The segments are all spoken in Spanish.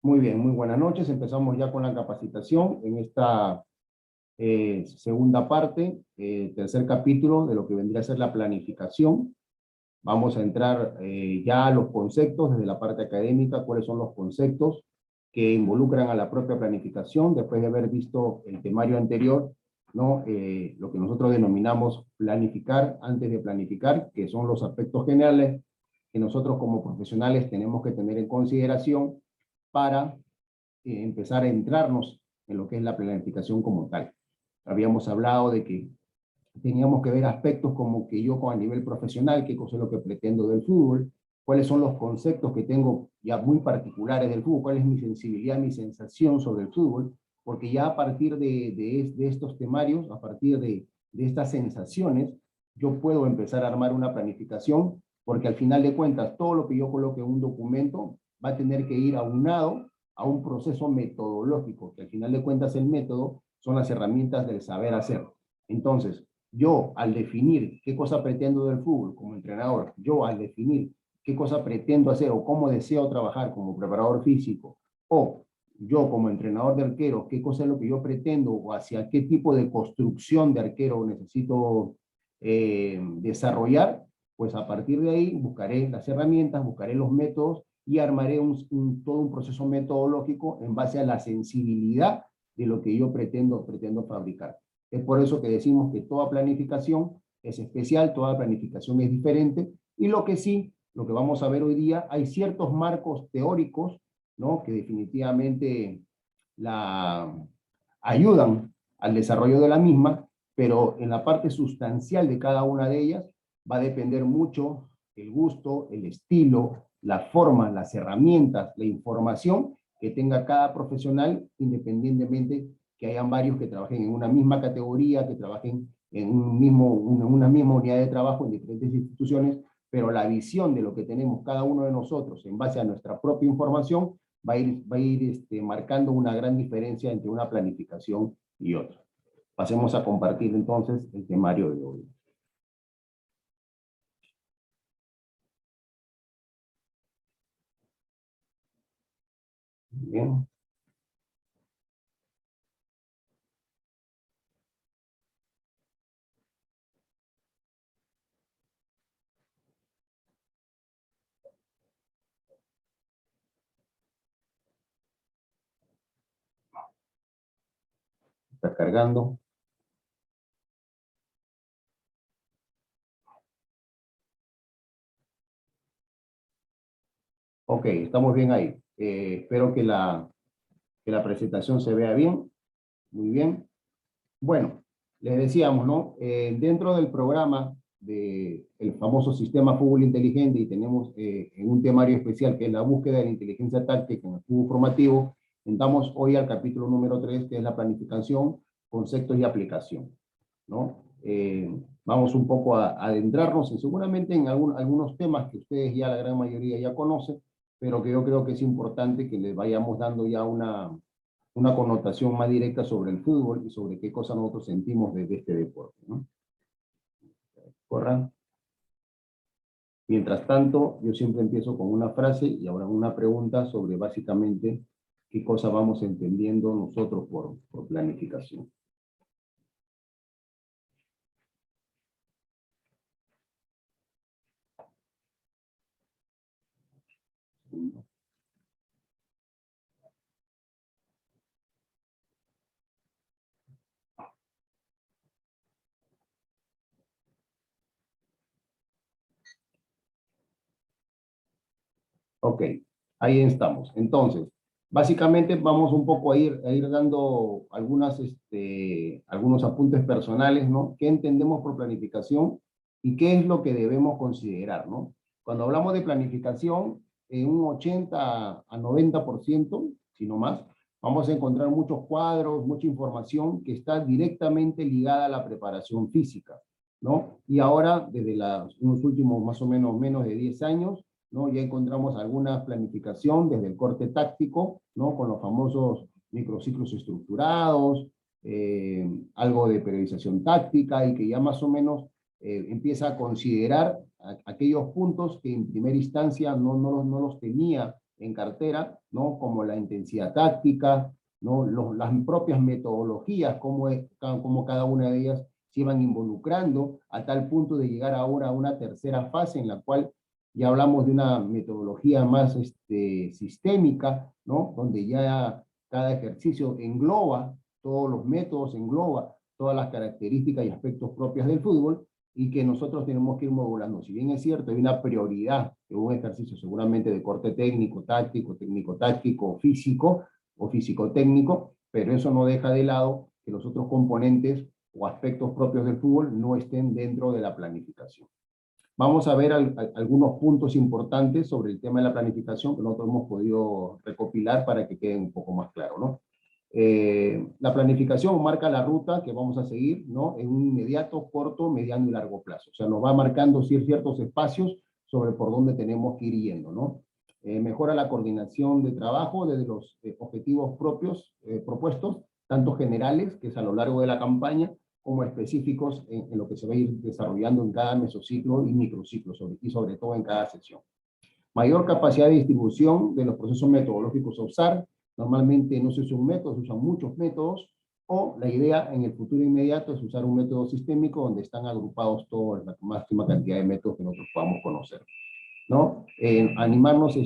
Muy bien, muy buenas noches. Empezamos ya con la capacitación en esta segunda parte, tercer capítulo de lo que vendría a ser la planificación. Vamos a entrar ya a los conceptos desde la parte académica, cuáles son los conceptos que involucran a la propia planificación, después de haber visto el temario anterior, ¿no? Lo que nosotros denominamos planificar antes de planificar, que son los aspectos generales que nosotros como profesionales tenemos que tener en consideración para empezar a entrarnos en lo que es la planificación como tal. Habíamos hablado de que teníamos que ver aspectos como que yo a nivel profesional, qué cosa es lo que pretendo del fútbol, cuáles son los conceptos que tengo ya muy particulares del fútbol, cuál es mi sensibilidad, mi sensación sobre el fútbol, porque ya a partir de estos temarios, a partir de estas sensaciones, yo puedo empezar a armar una planificación, porque al final de cuentas, todo lo que yo coloque en un documento va a tener que ir aunado a un proceso metodológico, que al final de cuentas el método son las herramientas del saber hacer. Entonces, yo al definir qué cosa pretendo del fútbol como entrenador, yo al definir qué cosa pretendo hacer o cómo deseo trabajar como preparador físico, o yo como entrenador de arquero, qué cosa es lo que yo pretendo o hacia qué tipo de construcción de arquero necesito desarrollar, pues a partir de ahí buscaré las herramientas, buscaré los métodos y armaré todo un proceso metodológico en base a la sensibilidad de lo que yo pretendo fabricar. Es por eso que decimos que toda planificación es especial, toda planificación es diferente, y lo que vamos a ver hoy día, hay ciertos marcos teóricos, ¿no? Que definitivamente la ayudan al desarrollo de la misma, pero en la parte sustancial de cada una de ellas va a depender mucho el gusto, el estilo, la forma, las herramientas, la información que tenga cada profesional, independientemente que hayan varios que trabajen en una misma categoría, que trabajen en una misma unidad de trabajo en diferentes instituciones, pero la visión de lo que tenemos cada uno de nosotros en base a nuestra propia información va a ir marcando una gran diferencia entre una planificación y otra. Pasemos a compartir entonces el temario de hoy. Bien. Está cargando. Ok, estamos bien ahí. Espero que la presentación se vea bien. Muy bien. Bueno, les decíamos, ¿no? Dentro del programa del famoso sistema fútbol inteligente, y tenemos en un temario especial que es la búsqueda de la inteligencia táctica en el fútbol formativo, entramos hoy al capítulo número 3, que es la planificación, conceptos y aplicación, ¿no? Vamos un poco a adentrarnos seguramente en algunos temas que ustedes ya, la gran mayoría ya conocen, pero que yo creo que es importante que les vayamos dando ya una connotación más directa sobre el fútbol y sobre qué cosa nosotros sentimos de este deporte, ¿no? Corran. Mientras tanto, yo siempre empiezo con una frase y ahora una pregunta sobre básicamente qué cosa vamos entendiendo nosotros por planificación. Ok, ahí estamos. Entonces, básicamente vamos un poco a ir dando algunos apuntes personales, ¿no? ¿Qué entendemos por planificación y qué es lo que debemos considerar, ¿no? Cuando hablamos de planificación, en un 80 a 90%, si no más, vamos a encontrar muchos cuadros, mucha información que está directamente ligada a la preparación física, ¿no? Y ahora, desde unos últimos más o menos de 10 años, ¿no? Ya encontramos alguna planificación desde el corte táctico, ¿no? Con los famosos microciclos estructurados, algo de periodización táctica, y que ya más o menos empieza a considerar aquellos puntos que en primera instancia no los tenía en cartera, ¿no? Como la intensidad táctica, ¿no? Las propias metodologías, cómo cada una de ellas se iban involucrando, a tal punto de llegar ahora a una tercera fase en la cual ya hablamos de una metodología más sistémica, ¿no? Donde ya cada ejercicio engloba todos los métodos, engloba todas las características y aspectos propios del fútbol, y que nosotros tenemos que ir modulando. Si bien es cierto, hay una prioridad de un ejercicio seguramente de corte técnico, táctico, técnico-táctico, físico o físico-técnico, pero eso no deja de lado que los otros componentes o aspectos propios del fútbol no estén dentro de la planificación. Vamos a ver algunos puntos importantes sobre el tema de la planificación que nosotros hemos podido recopilar para que quede un poco más claro, ¿no? La planificación marca la ruta que vamos a seguir, ¿no? En un inmediato, corto, mediano y largo plazo. O sea, nos va marcando ciertos espacios sobre por dónde tenemos que ir yendo, ¿no? Mejora la coordinación de trabajo desde los objetivos propios propuestos, tanto generales, que es a lo largo de la campaña, como específicos en lo que se va a ir desarrollando en cada mesociclo y microciclo, y sobre todo en cada sesión. Mayor capacidad de distribución de los procesos metodológicos a usar. Normalmente no se usa un método, se usan muchos métodos, o la idea en el futuro inmediato es usar un método sistémico donde están agrupados toda la máxima cantidad de métodos que nosotros podamos conocer, ¿no? Animarnos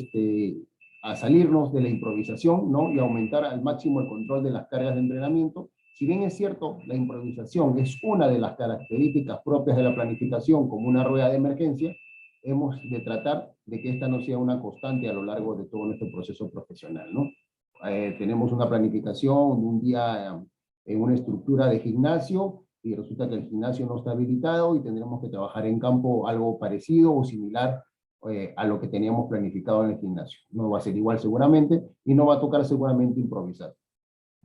a salirnos de la improvisación, ¿no? Y aumentar al máximo el control de las cargas de entrenamiento. Si bien es cierto, la improvisación es una de las características propias de la planificación como una rueda de emergencia, hemos de tratar de que esta no sea una constante a lo largo de todo nuestro proceso profesional, ¿no? Tenemos una planificación de un día en una estructura de gimnasio y resulta que el gimnasio no está habilitado y tendremos que trabajar en campo algo parecido o similar a lo que teníamos planificado en el gimnasio. No va a ser igual seguramente y no va a tocar seguramente improvisar.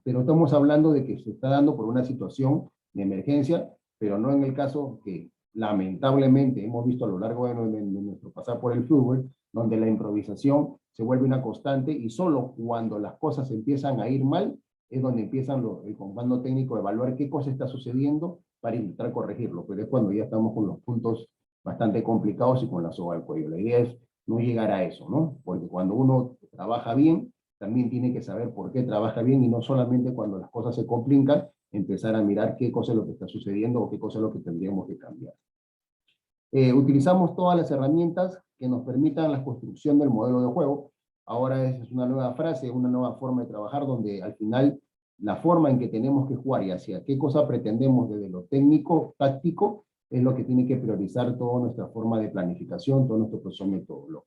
Pero estamos hablando de que se está dando por una situación de emergencia, pero no en el caso que lamentablemente hemos visto a lo largo de nuestro pasar por el fútbol, donde la improvisación se vuelve una constante y solo cuando las cosas empiezan a ir mal es donde empiezan el comando técnico a evaluar qué cosa está sucediendo para intentar corregirlo, pero es cuando ya estamos con los puntos bastante complicados y con la soga al cuello. La idea es no llegar a eso, ¿no? Porque cuando uno trabaja bien, también tiene que saber por qué trabaja bien y no solamente cuando las cosas se complican, empezar a mirar qué cosa es lo que está sucediendo o qué cosa es lo que tendríamos que cambiar. Utilizamos todas las herramientas que nos permitan la construcción del modelo de juego. Ahora es una nueva frase, una nueva forma de trabajar donde al final la forma en que tenemos que jugar y hacia qué cosa pretendemos desde lo técnico, táctico, es lo que tiene que priorizar toda nuestra forma de planificación, todo nuestro proceso metodológico.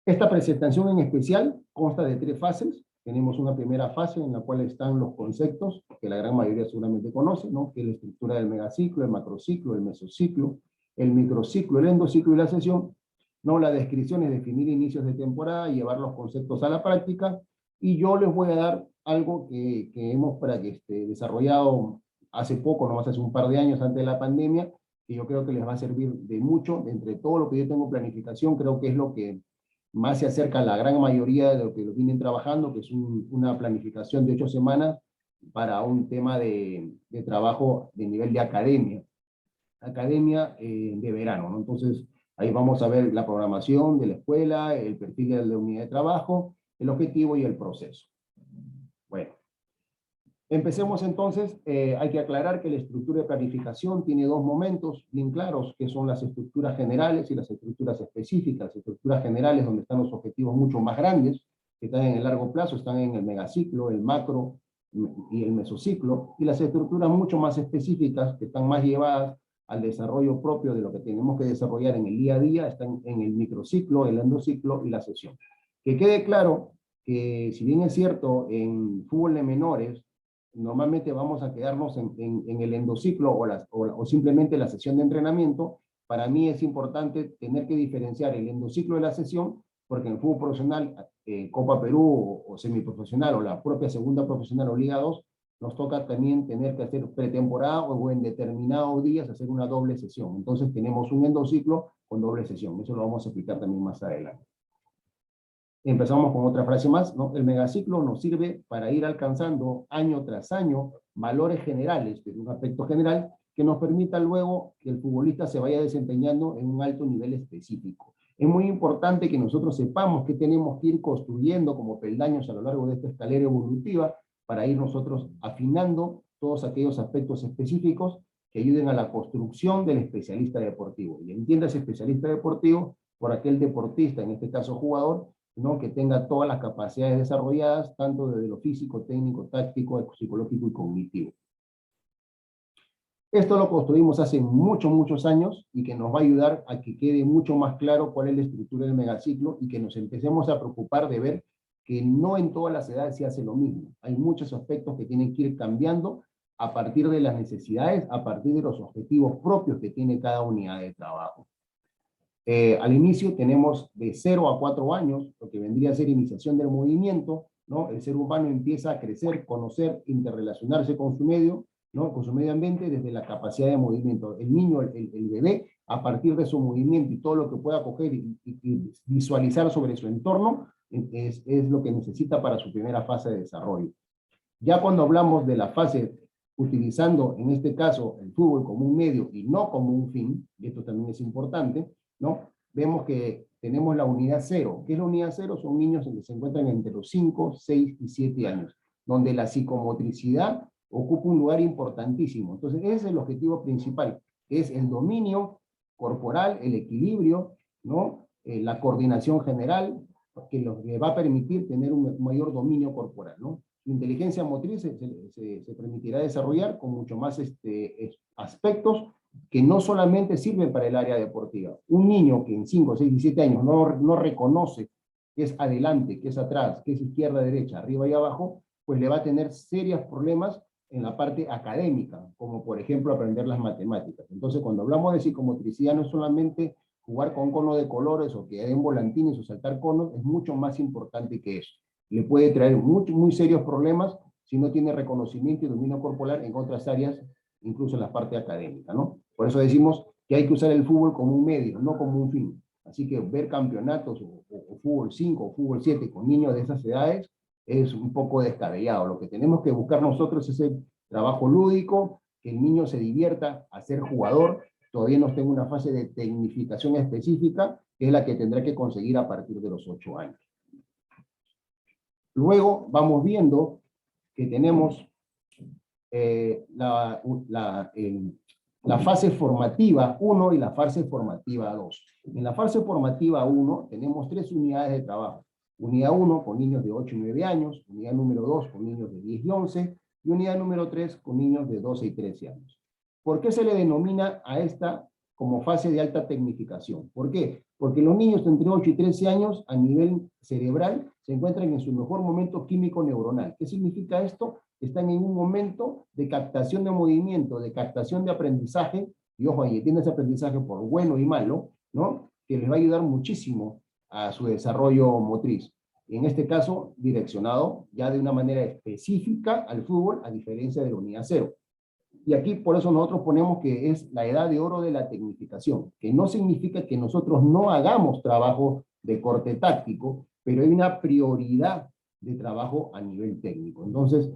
Esta presentación en especial consta de 3 fases. Tenemos una primera fase en la cual están los conceptos, que la gran mayoría seguramente conoce, ¿no? Que es la estructura del megaciclo, el macrociclo, el mesociclo, el microciclo, el endociclo y la sesión, ¿no? La descripción es definir inicios de temporada y llevar los conceptos a la práctica, y yo les voy a dar algo que hemos desarrollado hace poco, nomás hace un par de años antes de la pandemia, que yo creo que les va a servir de mucho. Entre todo lo que yo tengo planificación, creo que es lo que más se acerca a la gran mayoría de lo que lo vienen trabajando, que es una planificación de 8 semanas para un tema de trabajo de nivel de academia de verano, ¿no? Entonces, ahí vamos a ver la programación de la escuela, el perfil de la unidad de trabajo, el objetivo y el proceso. Bueno, empecemos entonces. Hay que aclarar que la estructura de planificación tiene 2 momentos bien claros, que son las estructuras generales y las estructuras específicas. Las estructuras generales, donde están los objetivos mucho más grandes, que están en el largo plazo, están en el megaciclo, el macro y el mesociclo, y las estructuras mucho más específicas, que están más llevadas al desarrollo propio de lo que tenemos que desarrollar en el día a día, están en el microciclo, el endociclo y la sesión. Que quede claro que, si bien es cierto, en fútbol de menores, normalmente vamos a quedarnos en el endociclo o simplemente la sesión de entrenamiento. Para mí es importante tener que diferenciar el endociclo de la sesión, porque en el fútbol profesional, Copa Perú o semiprofesional o la propia segunda profesional o Liga 2, nos toca también tener que hacer pretemporada o en determinados días hacer una doble sesión. Entonces tenemos un endociclo con doble sesión. Eso lo vamos a explicar también más adelante. Empezamos con otra frase más, ¿no? El megaciclo nos sirve para ir alcanzando año tras año valores generales, de un aspecto general, que nos permita luego que el futbolista se vaya desempeñando en un alto nivel específico. Es muy importante que nosotros sepamos qué tenemos que ir construyendo como peldaños a lo largo de esta escalera evolutiva para ir nosotros afinando todos aquellos aspectos específicos que ayuden a la construcción del especialista deportivo. Y entiéndase especialista deportivo por aquel deportista, en este caso jugador, ¿no? Que tenga todas las capacidades desarrolladas, tanto desde lo físico, técnico, táctico, psicológico y cognitivo. Esto lo construimos hace muchos años y que nos va a ayudar a que quede mucho más claro cuál es la estructura del megaciclo y que nos empecemos a preocupar de ver que no en todas las edades se hace lo mismo. Hay muchos aspectos que tienen que ir cambiando a partir de las necesidades, a partir de los objetivos propios que tiene cada unidad de trabajo. Al inicio tenemos de 0 a 4 años, lo que vendría a ser iniciación del movimiento, ¿no? El ser humano empieza a crecer, conocer, interrelacionarse con su medio, ¿no? Con su medio ambiente desde la capacidad de movimiento. El niño, el bebé, a partir de su movimiento y todo lo que pueda coger y visualizar sobre su entorno, es lo que necesita para su primera fase de desarrollo. Ya cuando hablamos de la fase utilizando, en este caso, el fútbol como un medio y no como un fin, y esto también es importante, ¿no? Vemos que tenemos la unidad 0. ¿Qué es la unidad 0? Son niños que se encuentran entre los 5, 6 y 7 años, donde la psicomotricidad ocupa un lugar importantísimo. Entonces, ese es el objetivo principal, que es el dominio corporal, el equilibrio, ¿no? La coordinación general, que le va a permitir tener un mayor dominio corporal, ¿no? Su inteligencia motriz se permitirá desarrollar con mucho más aspectos que no solamente sirven para el área deportiva. Un niño que en 5, 6 y 7 años no reconoce qué es adelante, qué es atrás, qué es izquierda, derecha, arriba y abajo, pues le va a tener serios problemas en la parte académica, como por ejemplo aprender las matemáticas. Entonces, cuando hablamos de psicomotricidad, no es solamente jugar con cono de colores o que den volantines o saltar conos, es mucho más importante que eso. Le puede traer muy serios problemas si no tiene reconocimiento y dominio corporal en otras áreas, incluso en la parte académica, ¿no? Por eso decimos que hay que usar el fútbol como un medio, no como un fin. Así que ver campeonatos o fútbol 5 o fútbol 7 con niños de esas edades es un poco descabellado. Lo que tenemos que buscar nosotros es el trabajo lúdico, que el niño se divierta a ser jugador, todavía no está en una fase de tecnificación específica, que es la que tendrá que conseguir a partir de los 8 años. Luego vamos viendo que tenemos la fase formativa 1 y la fase formativa 2. En la fase formativa 1 tenemos 3 unidades de trabajo. Unidad 1 con niños de 8 y 9 años, unidad número 2 con niños de 10 y 11, y unidad número 3 con niños de 12 y 13 años. ¿Por qué se le denomina a esta como fase de alta tecnificación? ¿Por qué? Porque los niños entre 8 y 13 años a nivel cerebral se encuentran en su mejor momento químico-neuronal. ¿Qué significa esto? Están en un momento de captación de movimiento, de captación de aprendizaje, y ojo, ahí tiene ese aprendizaje por bueno y malo, ¿no? Que les va a ayudar muchísimo a su desarrollo motriz. En este caso, direccionado ya de una manera específica al fútbol, a diferencia de la unidad 0. Y aquí por eso nosotros ponemos que es la edad de oro de la tecnificación, que no significa que nosotros no hagamos trabajo de corte táctico, pero hay una prioridad de trabajo a nivel técnico. Entonces,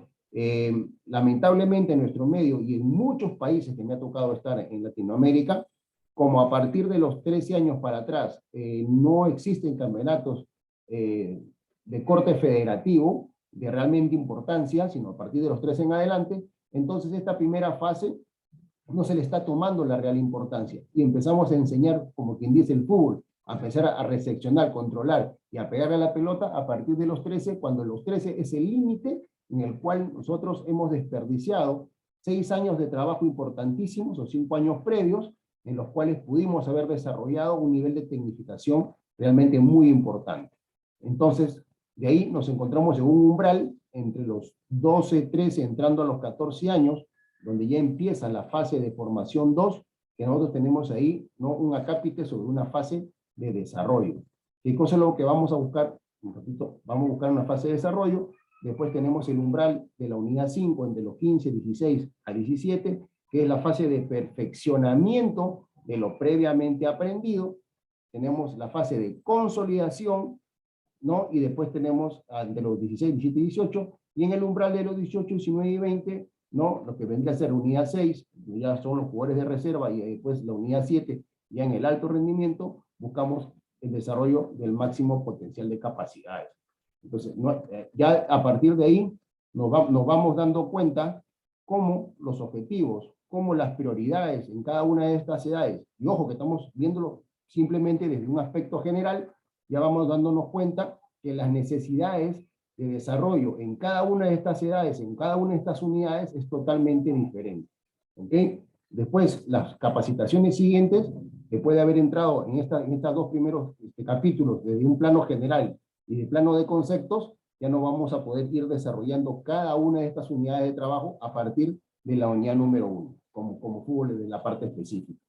lamentablemente en nuestro medio y en muchos países que me ha tocado estar en Latinoamérica, como a partir de los 13 años para atrás no existen campeonatos de corte federativo de realmente importancia, sino a partir de los 13 en adelante, entonces esta primera fase no se le está tomando la real importancia y empezamos a enseñar, como quien dice, el fútbol, a empezar a recepcionar, controlar y a pegarle a la pelota a partir de los 13, cuando los 13 es el límite en el cual nosotros hemos desperdiciado 6 años de trabajo importantísimos o 5 años previos en los cuales pudimos haber desarrollado un nivel de tecnificación realmente muy importante. Entonces, de ahí nos encontramos en un umbral entre los 12, 13, entrando a los 14 años, donde ya empieza la fase de formación 2, que nosotros tenemos ahí, ¿no? Un acápite sobre una fase de desarrollo. ¿Qué cosa es lo que vamos a buscar? Un ratito, vamos a buscar una fase de desarrollo. Después tenemos el umbral de la unidad 5, entre los 15, 16 a 17, que es la fase de perfeccionamiento de lo previamente aprendido. Tenemos la fase de consolidación, ¿no? Y después tenemos de los 16, 17 y 18, y en el umbral de los 18, 19 y 20, ¿no? Lo que vendría a ser unidad 6, ya son los jugadores de reserva, y después la unidad 7, ya en el alto rendimiento, buscamos el desarrollo del máximo potencial de capacidades. Entonces, ya a partir de ahí nos vamos dando cuenta cómo los objetivos, cómo las prioridades en cada una de estas edades, y ojo que estamos viéndolo simplemente desde un aspecto general, ya vamos dándonos cuenta que las necesidades de desarrollo en cada una de estas edades, en cada una de estas unidades, es totalmente diferente. ¿Ok? Después, las capacitaciones siguientes, que puede haber entrado en estos dos primeros capítulos, desde un plano general y de plano de conceptos, ya no vamos a poder ir desarrollando cada una de estas unidades de trabajo a partir de la unidad número 1, como fútbol de la parte específica.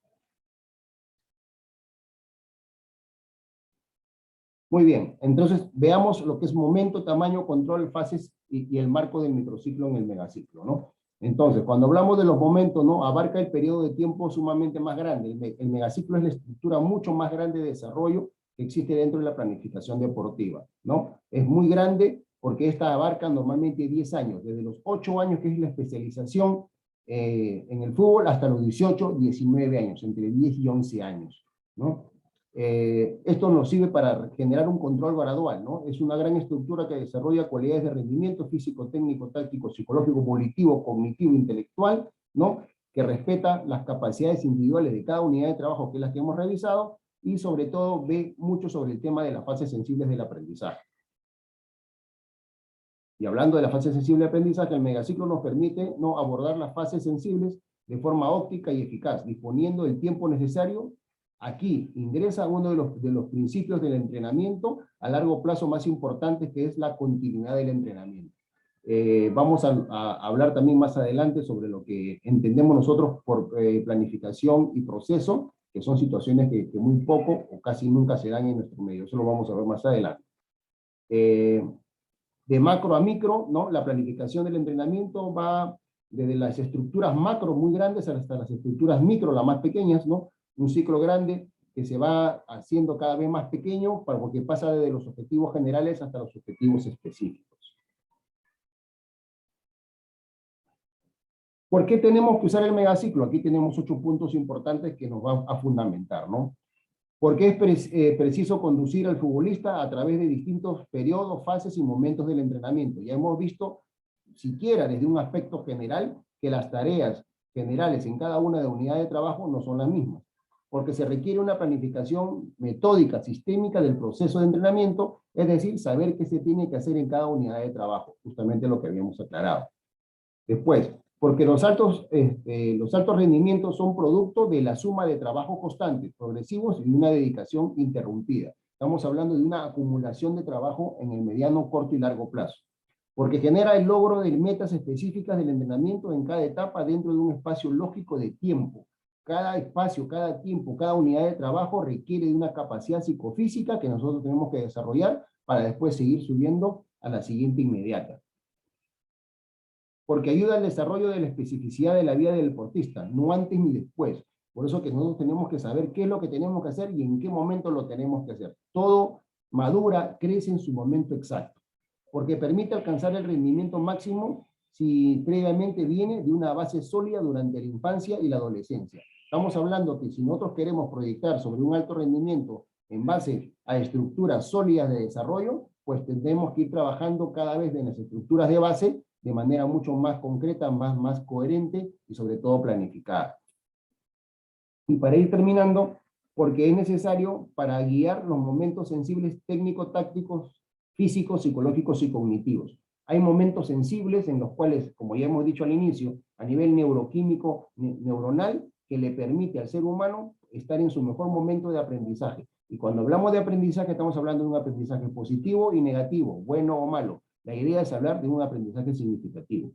Muy bien, entonces veamos lo que es momento, tamaño, control, fases y el marco del microciclo en el megaciclo, ¿no? Entonces, cuando hablamos de los momentos, ¿no? Abarca el periodo de tiempo sumamente más grande. El megaciclo es la estructura mucho más grande de desarrollo que existe dentro de la planificación deportiva, ¿no? Es muy grande porque esta abarca normalmente 10 años, desde los 8 años, que es la especialización en el fútbol, hasta los 18, 19 años, entre 10 y 11 años, ¿no? Esto nos sirve para generar un control gradual, ¿no? Es una gran estructura que desarrolla cualidades de rendimiento físico, técnico, táctico, psicológico, volitivo, cognitivo, intelectual, ¿no? Que respeta las capacidades individuales de cada unidad de trabajo, que es la que hemos revisado, y sobre todo ve mucho sobre el tema de las fases sensibles del aprendizaje. Y hablando de la fase sensible de aprendizaje, el megaciclo nos permite, ¿no?, abordar las fases sensibles de forma óptica y eficaz, disponiendo del tiempo necesario. Aquí ingresa uno de los principios del entrenamiento a largo plazo más importantes, que es la continuidad del entrenamiento. Vamos a hablar también más adelante sobre lo que entendemos nosotros por planificación y proceso, que son situaciones que muy poco o casi nunca se dan en nuestro medio. Eso lo vamos a ver más adelante. De macro a micro, ¿no? La planificación del entrenamiento va desde las estructuras macro muy grandes hasta las estructuras micro, las más pequeñas, ¿no? Un ciclo grande que se va haciendo cada vez más pequeño porque pasa desde los objetivos generales hasta los objetivos específicos. ¿Por qué tenemos que usar el megaciclo? Aquí tenemos 8 puntos importantes que nos van a fundamentar, ¿no? Porque es preciso conducir al futbolista a través de distintos periodos, fases y momentos del entrenamiento. Ya hemos visto, siquiera desde un aspecto general, que las tareas generales en cada una de las unidades de trabajo no son las mismas, porque se requiere una planificación metódica, sistémica del proceso de entrenamiento, es decir, saber qué se tiene que hacer en cada unidad de trabajo, justamente lo que habíamos aclarado. Después, porque los altos rendimientos son producto de la suma de trabajos constantes, progresivos y una dedicación interrumpida. Estamos hablando de una acumulación de trabajo en el mediano, corto y largo plazo. Porque genera el logro de metas específicas del entrenamiento en cada etapa dentro de un espacio lógico de tiempo. Cada espacio, cada tiempo, cada unidad de trabajo requiere de una capacidad psicofísica que nosotros tenemos que desarrollar para después seguir subiendo a la siguiente inmediata. Porque ayuda al desarrollo de la especificidad de la vida del deportista, no antes ni después. Por eso que nosotros tenemos que saber qué es lo que tenemos que hacer y en qué momento lo tenemos que hacer. Todo madura, crece en su momento exacto, porque permite alcanzar el rendimiento máximo si previamente viene de una base sólida durante la infancia y la adolescencia. Estamos hablando que si nosotros queremos proyectar sobre un alto rendimiento en base a estructuras sólidas de desarrollo, pues tendremos que ir trabajando cada vez en las estructuras de base de manera mucho más concreta, más coherente y sobre todo planificada. Y para ir terminando, porque es necesario para guiar los momentos sensibles técnico-tácticos, físicos, psicológicos y cognitivos. Hay momentos sensibles en los cuales, como ya hemos dicho al inicio, a nivel neuroquímico, neuronal, que le permite al ser humano estar en su mejor momento de aprendizaje. Y cuando hablamos de aprendizaje, estamos hablando de un aprendizaje positivo y negativo, bueno o malo. La idea es hablar de un aprendizaje significativo,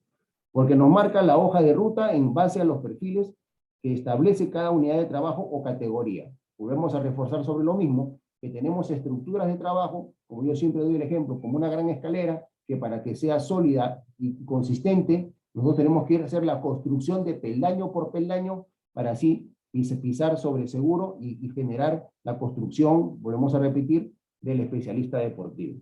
porque nos marca la hoja de ruta en base a los perfiles que establece cada unidad de trabajo o categoría. Volvemos a reforzar sobre lo mismo, que tenemos estructuras de trabajo, como yo siempre doy el ejemplo, como una gran escalera, que para que sea sólida y consistente, nosotros tenemos que hacer la construcción de peldaño por peldaño, para así pisar sobre seguro y generar la construcción, volvemos a repetir, del especialista deportivo.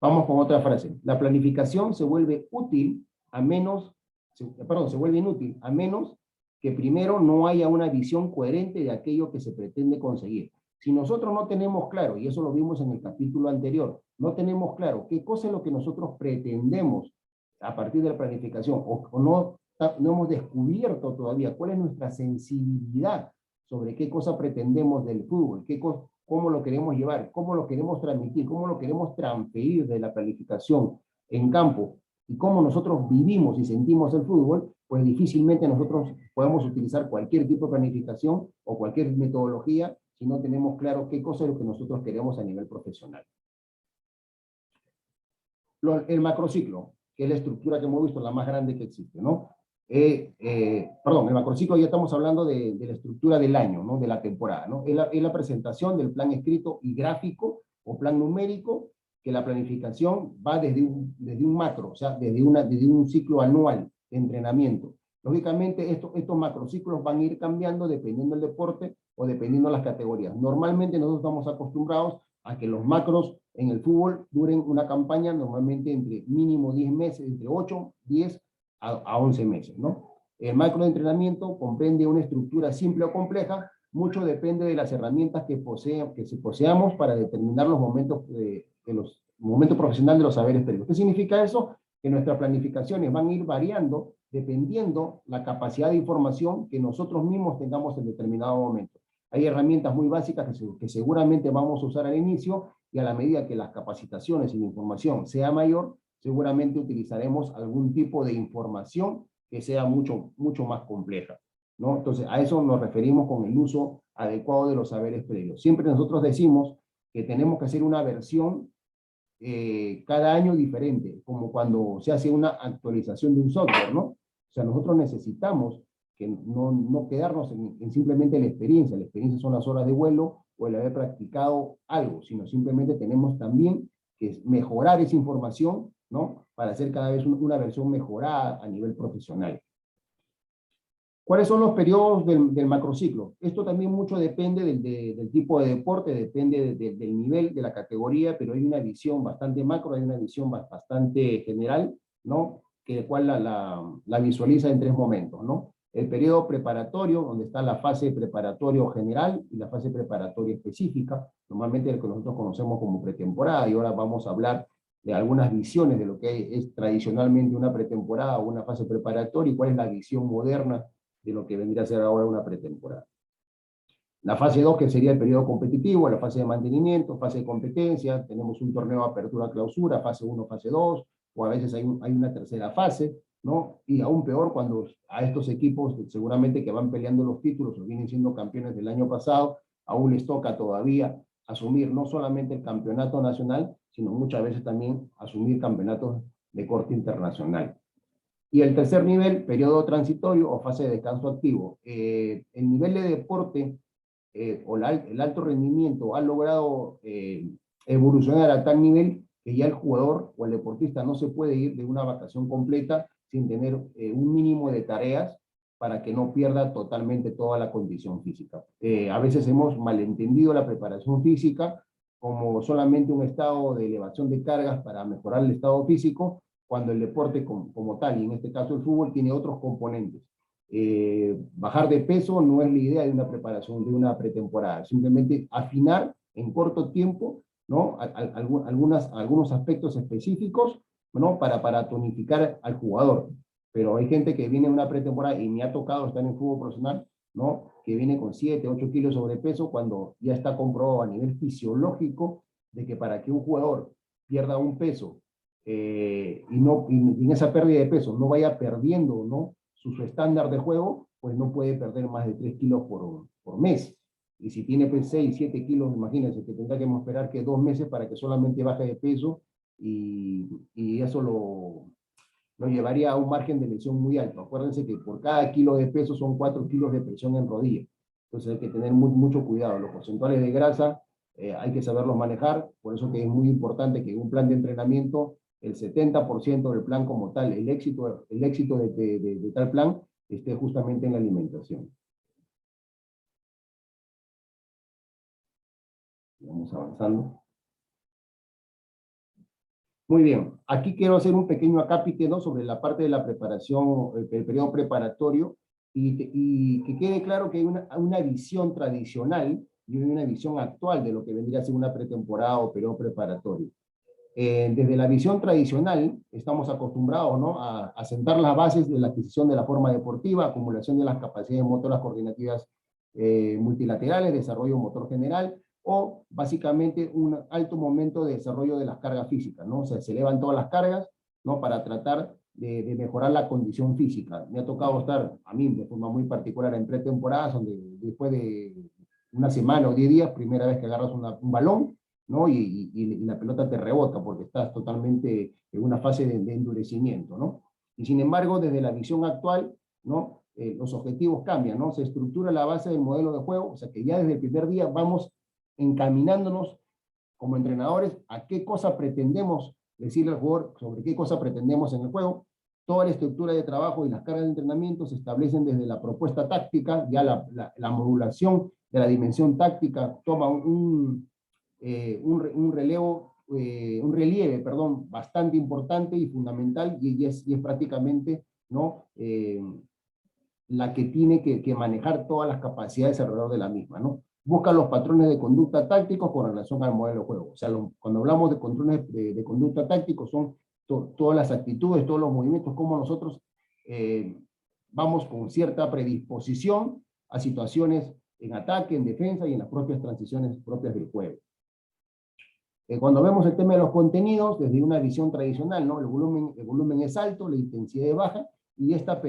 Vamos con otra frase. La planificación se vuelve útil a menos, se vuelve inútil a menos que primero no haya una visión coherente de aquello que se pretende conseguir. Si nosotros no tenemos claro, y eso lo vimos en el capítulo anterior, no tenemos claro qué cosa es lo que nosotros pretendemos a partir de la planificación, o no hemos descubierto todavía cuál es nuestra sensibilidad sobre qué cosa pretendemos del fútbol, cómo lo queremos llevar, cómo lo queremos transmitir, cómo lo queremos transferir de la planificación en campo, y cómo nosotros vivimos y sentimos el fútbol, pues difícilmente nosotros podemos utilizar cualquier tipo de planificación o cualquier metodología si no tenemos claro qué cosa es lo que nosotros queremos a nivel profesional. El macrociclo, que es la estructura que hemos visto, la más grande que existe, ¿no? Perdón, el macrociclo ya estamos hablando de la estructura del año, ¿no? De la temporada, ¿no? Es la presentación del plan escrito y gráfico o plan numérico, que la planificación va desde un macro, o sea, desde un ciclo anual de entrenamiento. Lógicamente, estos macrociclos van a ir cambiando dependiendo del deporte o dependiendo de las categorías. Normalmente nosotros estamos acostumbrados a que los macros en el fútbol duren una campaña normalmente entre mínimo 10 meses, entre 8, 10 a 11 meses, ¿no? El macro de entrenamiento comprende una estructura simple o compleja, mucho depende de las herramientas que poseamos para determinar los momentos profesionales de los saberes previos. ¿Qué significa eso? Que nuestras planificaciones van a ir variando dependiendo la capacidad de información que nosotros mismos tengamos en determinado momento. Hay herramientas muy básicas que seguramente vamos a usar al inicio, y a la medida que las capacitaciones y la información sea mayor, seguramente utilizaremos algún tipo de información que sea mucho más compleja, ¿no? Entonces, a eso nos referimos con el uso adecuado de los saberes previos. Siempre nosotros decimos que tenemos que hacer una versión cada año diferente, como cuando se hace una actualización de un software, ¿no? O sea, nosotros necesitamos que no quedarnos en simplemente la experiencia. La experiencia son las horas de vuelo o el haber practicado algo, sino simplemente tenemos también que mejorar esa información, ¿no? Para hacer cada vez una versión mejorada a nivel profesional. ¿Cuáles son los periodos del macrociclo? Esto también mucho depende del tipo de deporte, depende del nivel, de la categoría, pero hay una visión bastante macro, hay una visión bastante general, ¿no? Que cual la visualiza en 3 momentos, ¿no? El periodo preparatorio, donde está la fase preparatorio general y la fase preparatoria específica, normalmente el que nosotros conocemos como pretemporada, y ahora vamos a hablar de algunas visiones de lo que es tradicionalmente una pretemporada o una fase preparatoria, y cuál es la visión moderna de lo que vendría a ser ahora una pretemporada. La fase 2, que sería el periodo competitivo, la fase de mantenimiento, fase de competencia, tenemos un torneo de apertura-clausura, fase 1, fase 2, o a veces hay una tercera fase, ¿no? Y aún peor cuando a estos equipos seguramente que van peleando los títulos o vienen siendo campeones del año pasado, aún les toca todavía asumir no solamente el campeonato nacional, sino muchas veces también asumir campeonatos de corte internacional. Y el tercer nivel, periodo transitorio o fase de descanso activo. El nivel de deporte o el alto rendimiento ha logrado evolucionar a tal nivel que ya el jugador o el deportista no se puede ir de una vacación completa sin tener un mínimo de tareas para que no pierda totalmente toda la condición física. A veces hemos malentendido la preparación física como solamente un estado de elevación de cargas para mejorar el estado físico, cuando el deporte como tal, y en este caso el fútbol, tiene otros componentes. Bajar de peso no es la idea de una preparación, de una pretemporada, simplemente afinar en corto tiempo, ¿no? Algunos aspectos específicos, ¿no? Para tonificar al jugador. Pero hay gente que viene en una pretemporada, y me ha tocado estar en fútbol profesional, ¿no? Que viene con 7, 8 kilos de sobrepeso, cuando ya está comprobado a nivel fisiológico de que para que un jugador pierda un peso y en esa pérdida de peso no vaya perdiendo, ¿no? su estándar de juego, pues no puede perder más de 3 kilos por mes. Y si tiene pues, 6, 7 kilos, imagínense que tendrá que esperar que 2 meses para que solamente baje de peso, y eso lo llevaría a un margen de lesión muy alto. Acuérdense que por cada kilo de peso son 4 kilos de presión en rodilla. Entonces hay que tener mucho cuidado. Los porcentuales de grasa hay que saberlos manejar, por eso que es muy importante que en un plan de entrenamiento el 70% del plan como tal, el éxito de tal plan, esté justamente en la alimentación. Vamos avanzando. Muy bien, aquí quiero hacer un pequeño acápite, ¿no? Sobre la parte de la preparación, el periodo preparatorio, y que quede claro que hay una visión tradicional y una visión actual de lo que vendría a ser una pretemporada o periodo preparatorio. Desde la visión tradicional, estamos acostumbrados, ¿no?, a sentar las bases de la adquisición de la forma deportiva, acumulación de las capacidades motoras coordinativas multilaterales, desarrollo motor general, o básicamente un alto momento de desarrollo de las cargas físicas, ¿no? O sea, se elevan todas las cargas, ¿no?, para tratar de mejorar la condición física. Me ha tocado estar, a mí de forma muy particular, en pretemporadas, donde después de una semana o 10 días, primera vez que agarras un balón, ¿no?, y la pelota te rebota porque estás totalmente en una fase de endurecimiento, ¿no? Y sin embargo, desde la visión actual, ¿no?, los objetivos cambian, ¿no? Se estructura la base del modelo de juego, o sea que ya desde el primer día vamos encaminándonos como entrenadores a qué cosa pretendemos decirle al jugador, sobre qué cosa pretendemos en el juego. Toda la estructura de trabajo y las cargas de entrenamiento se establecen desde la propuesta táctica, ya la modulación de la dimensión táctica toma un relieve, perdón, bastante importante y fundamental, y es prácticamente, ¿no?, la que tiene que manejar todas las capacidades alrededor de la misma, ¿no? Busca los patrones de conducta tácticos con relación al modelo de juego. O sea, cuando hablamos de patrones de conducta tácticos, son todas las actitudes, todos los movimientos, como nosotros vamos con cierta predisposición a situaciones en ataque, en defensa y en las propias transiciones propias del juego. Cuando vemos el tema de los contenidos, desde una visión tradicional, ¿no?, el volumen es alto, la intensidad es baja, y esta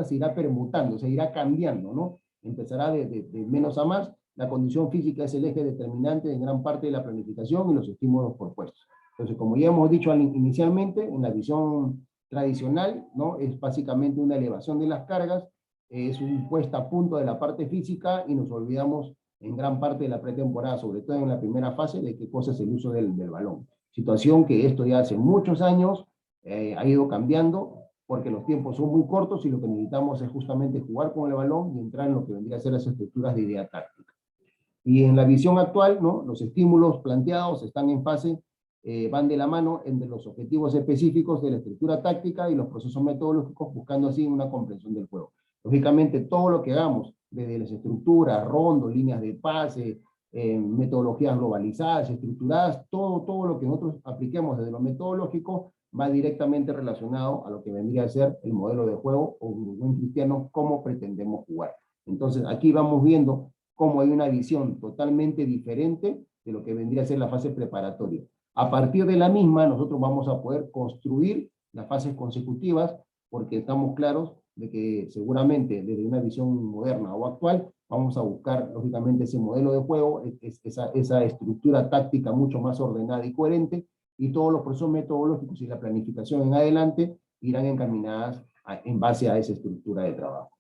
se irá permutando, se irá cambiando, ¿no? Empezará de menos a más. La condición física es el eje determinante en gran parte de la planificación y los estímulos propuestos. Entonces, como ya hemos dicho inicialmente, en la visión tradicional, ¿no?, es básicamente una elevación de las cargas, es un puesta a punto de la parte física, y nos olvidamos en gran parte de la pretemporada, sobre todo en la primera fase, de qué cosa es el uso del balón. Situación que esto ya hace muchos años ha ido cambiando, porque los tiempos son muy cortos y lo que necesitamos es justamente jugar con el balón y entrar en lo que vendría a ser las estructuras de idea táctica. Y en la visión actual, ¿no?, los estímulos planteados están en fase, van de la mano entre los objetivos específicos de la estructura táctica y los procesos metodológicos, buscando así una comprensión del juego. Lógicamente, todo lo que hagamos, desde las estructuras, rondos, líneas de pase, metodologías globalizadas, estructuradas, todo lo que nosotros apliquemos desde lo metodológico va directamente relacionado a lo que vendría a ser el modelo de juego, o un buen cristiano, cómo pretendemos jugar. Entonces, aquí vamos viendo cómo hay una visión totalmente diferente de lo que vendría a ser la fase preparatoria. A partir de la misma, nosotros vamos a poder construir las fases consecutivas, porque estamos claros de que seguramente desde una visión moderna o actual, vamos a buscar lógicamente ese modelo de juego, esa estructura táctica mucho más ordenada y coherente, y todos los procesos metodológicos y la planificación en adelante irán encaminadas en base a esa estructura de trabajo.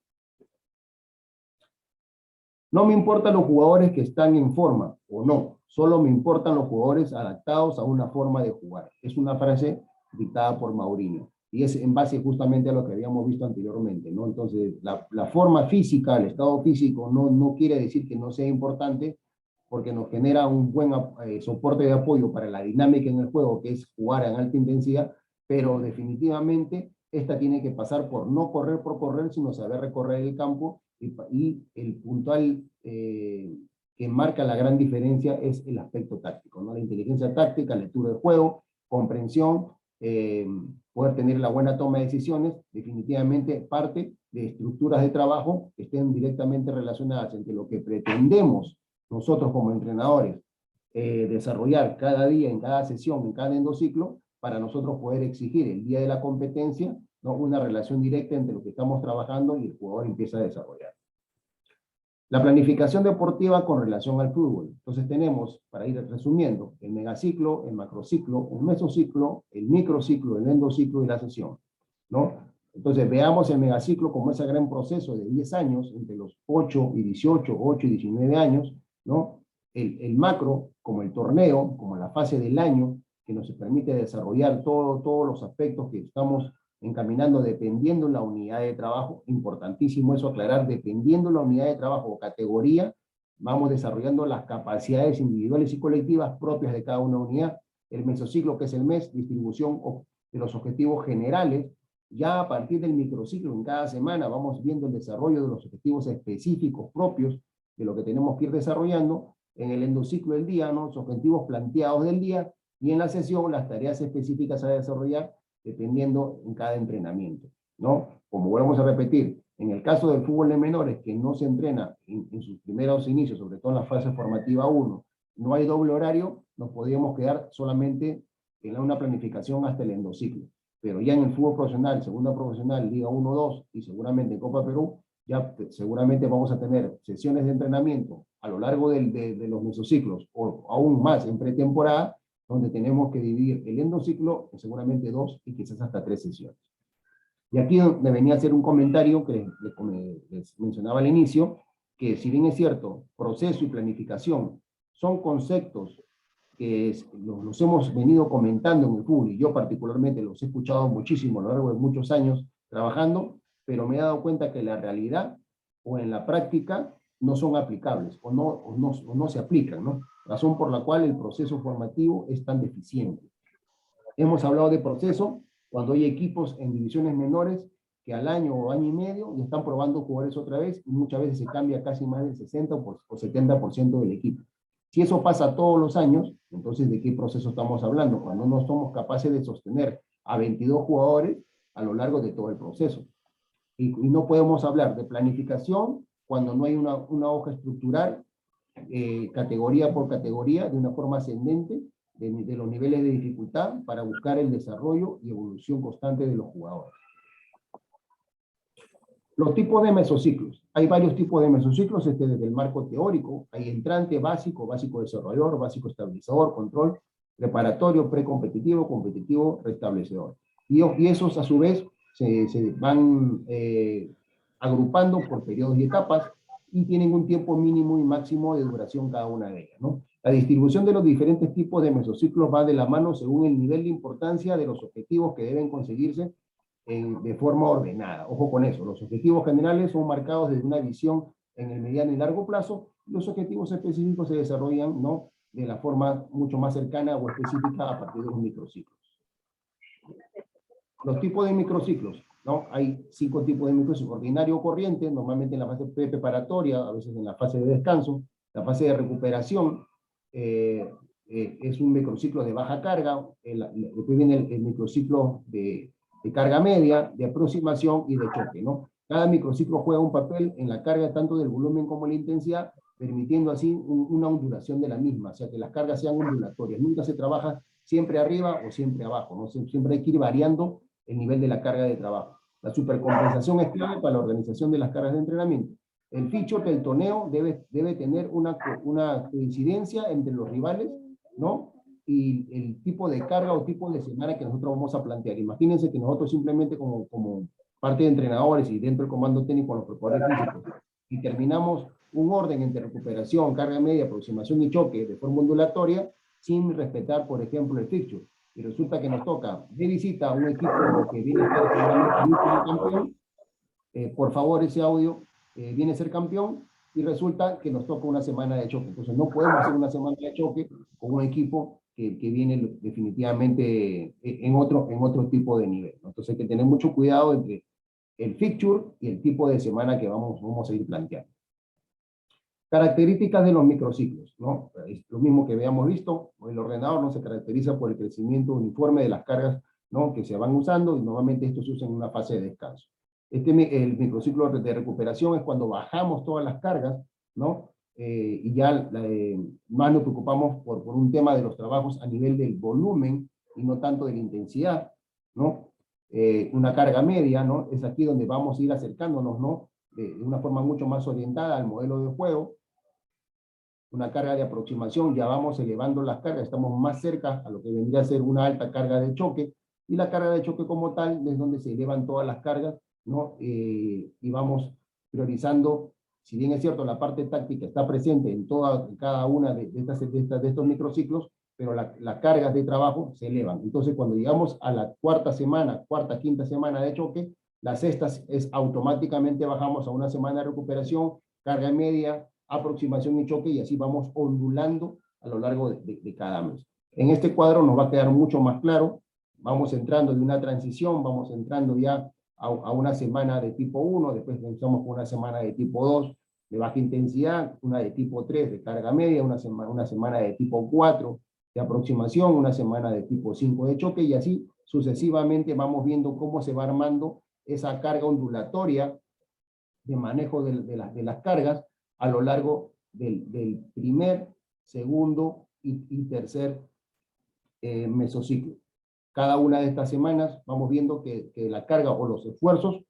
No me importan los jugadores que están en forma o no, solo me importan los jugadores adaptados a una forma de jugar. Es una frase dictada por Mourinho, y es en base justamente a lo que habíamos visto anteriormente, ¿no? Entonces, la forma física, el estado físico, no quiere decir que no sea importante, porque nos genera un buen soporte de apoyo para la dinámica en el juego, que es jugar en alta intensidad, pero definitivamente esta tiene que pasar por no correr por correr, sino saber recorrer el campo, y el puntual que marca la gran diferencia es el aspecto táctico, ¿no? La inteligencia táctica, lectura del juego, comprensión, poder tener la buena toma de decisiones, definitivamente parte de estructuras de trabajo que estén directamente relacionadas entre lo que pretendemos nosotros como entrenadores desarrollar cada día, en cada sesión, en cada endociclo, para nosotros poder exigir el día de la competencia, ¿no?, una relación directa entre lo que estamos trabajando y el jugador empieza a desarrollar. La planificación deportiva con relación al fútbol. Entonces tenemos, para ir resumiendo, el megaciclo, el macrociclo, el mesociclo, el microciclo, el endociclo y la sesión, ¿no? Entonces veamos el megaciclo como ese gran proceso de 10 años, entre los 8 y 18, 8 y 19 años, ¿no? El macro como el torneo, como la fase del año, que nos permite desarrollar todos los aspectos que estamos encaminando dependiendo la unidad de trabajo. Importantísimo eso aclarar, dependiendo la unidad de trabajo o categoría, vamos desarrollando las capacidades individuales y colectivas propias de cada una unidad. El mesociclo, que es el mes, distribución de los objetivos generales. Ya a partir del microciclo, en cada semana, vamos viendo el desarrollo de los objetivos específicos propios de lo que tenemos que ir desarrollando, en el endociclo del día, ¿no? Los objetivos planteados del día, y en la sesión las tareas específicas a desarrollar dependiendo en cada entrenamiento, ¿no? Como volvemos a repetir, en el caso del fútbol de menores, que no se entrena en sus primeros inicios, sobre todo en la fase formativa 1, no hay doble horario, nos podríamos quedar solamente en una planificación hasta el endociclo. Pero ya en el fútbol profesional, segunda profesional, Liga 1-2 y seguramente en Copa Perú, ya seguramente vamos a tener sesiones de entrenamiento a lo largo de los mesociclos, o aún más en pretemporada, donde tenemos que dividir el endociclo en seguramente 2 y quizás hasta 3 sesiones. Y aquí me venía a hacer un comentario que les mencionaba al inicio, que si bien es cierto, proceso y planificación son conceptos que los hemos venido comentando en el fútbol, y yo particularmente los he escuchado muchísimo a lo largo de muchos años trabajando, pero me he dado cuenta que la realidad o en la práctica no son aplicables o no se aplican, ¿no? Razón por la cual el proceso formativo es tan deficiente. Hemos hablado de proceso cuando hay equipos en divisiones menores que al año o año y medio ya están probando jugadores otra vez, y muchas veces se cambia casi más del 60 o 70% del equipo. Si eso pasa todos los años, entonces ¿de qué proceso estamos hablando? Cuando no somos capaces de sostener a 22 jugadores a lo largo de todo el proceso. Y no podemos hablar de planificación cuando no hay una hoja estructural, categoría por categoría, de una forma ascendente, de los niveles de dificultad para buscar el desarrollo y evolución constante de los jugadores. Los tipos de mesociclos. Hay varios tipos de mesociclos desde el marco teórico. Hay entrante, básico, básico desarrollador, básico estabilizador, control, preparatorio, precompetitivo, competitivo, restablecedor. Y esos a su vez se van agrupando por periodos y etapas, y tienen un tiempo mínimo y máximo de duración cada una de ellas, ¿no? La distribución de los diferentes tipos de mesociclos va de la mano según el nivel de importancia de los objetivos que deben conseguirse de forma ordenada. Ojo con eso, los objetivos generales son marcados desde una visión en el mediano y largo plazo. Los objetivos específicos se desarrollan, ¿no?, de la forma mucho más cercana o específica a partir de los microciclos. Los tipos de microciclos, ¿no? Hay 5 tipos de microciclos: ordinario o corriente, normalmente en la fase preparatoria, a veces en la fase de descanso. La fase de recuperación es un microciclo de baja carga. Después viene el microciclo de carga media, de aproximación y de choque, ¿no? Cada microciclo juega un papel en la carga tanto del volumen como la intensidad, permitiendo así una ondulación de la misma, o sea, que las cargas sean ondulatorias. Nunca se trabaja siempre arriba o siempre abajo, ¿no? Siempre hay que ir variando el nivel de la carga de trabajo. La supercompensación es clave para la organización de las cargas de entrenamiento. El feature del torneo debe tener una coincidencia entre los rivales, ¿no?, y el tipo de carga o tipo de semana que nosotros vamos a plantear. Imagínense que nosotros simplemente como parte de entrenadores y dentro del comando técnico con los preparadores físicos, y terminamos un orden entre recuperación, carga media, aproximación y choque de forma ondulatoria, sin respetar, por ejemplo, el fixture. Y resulta que nos toca de visita a un equipo que viene a ser seguramente campeón. Por favor, ese audio viene a ser campeón, y resulta que nos toca una semana de choque. Entonces no podemos hacer una semana de choque con un equipo que viene definitivamente en otro tipo de nivel, ¿no? Entonces hay que tener mucho cuidado entre el fixture y el tipo de semana que vamos a ir planteando. Características de los microciclos, ¿no? Es lo mismo que habíamos visto. El ordenador no se caracteriza por el crecimiento uniforme de las cargas, ¿no?, que se van usando, y normalmente esto se usa en una fase de descanso. El microciclo de recuperación es cuando bajamos todas las cargas, ¿no? Y ya más nos preocupamos por un tema de los trabajos a nivel del volumen y no tanto de la intensidad, ¿no? Una carga media, ¿no?, es aquí donde vamos a ir acercándonos, ¿no?, de una forma mucho más orientada al modelo de juego. Una carga de aproximación, ya vamos elevando las cargas, estamos más cerca a lo que vendría a ser una alta carga de choque, y la carga de choque como tal es donde se elevan todas las cargas, ¿no? Y vamos priorizando. Si bien es cierto, la parte táctica está presente en cada una de estos microciclos, pero las cargas de trabajo se elevan. Entonces, cuando llegamos a la cuarta, quinta semana de choque, la sexta es automáticamente bajamos a una semana de recuperación, carga media, aproximación y choque, y así vamos ondulando a lo largo de cada mes. En este cuadro nos va a quedar mucho más claro. Vamos entrando de una transición, vamos entrando ya a una semana de tipo 1, después comenzamos con una semana de tipo 2, de baja intensidad, una de tipo 3 de carga media, una semana de tipo 4 de aproximación, una semana de tipo 5 de choque, y así sucesivamente vamos viendo cómo se va armando esa carga ondulatoria de manejo de las cargas a lo largo del primer, segundo y tercer mesociclo. Cada una de estas semanas vamos viendo que la carga o los esfuerzos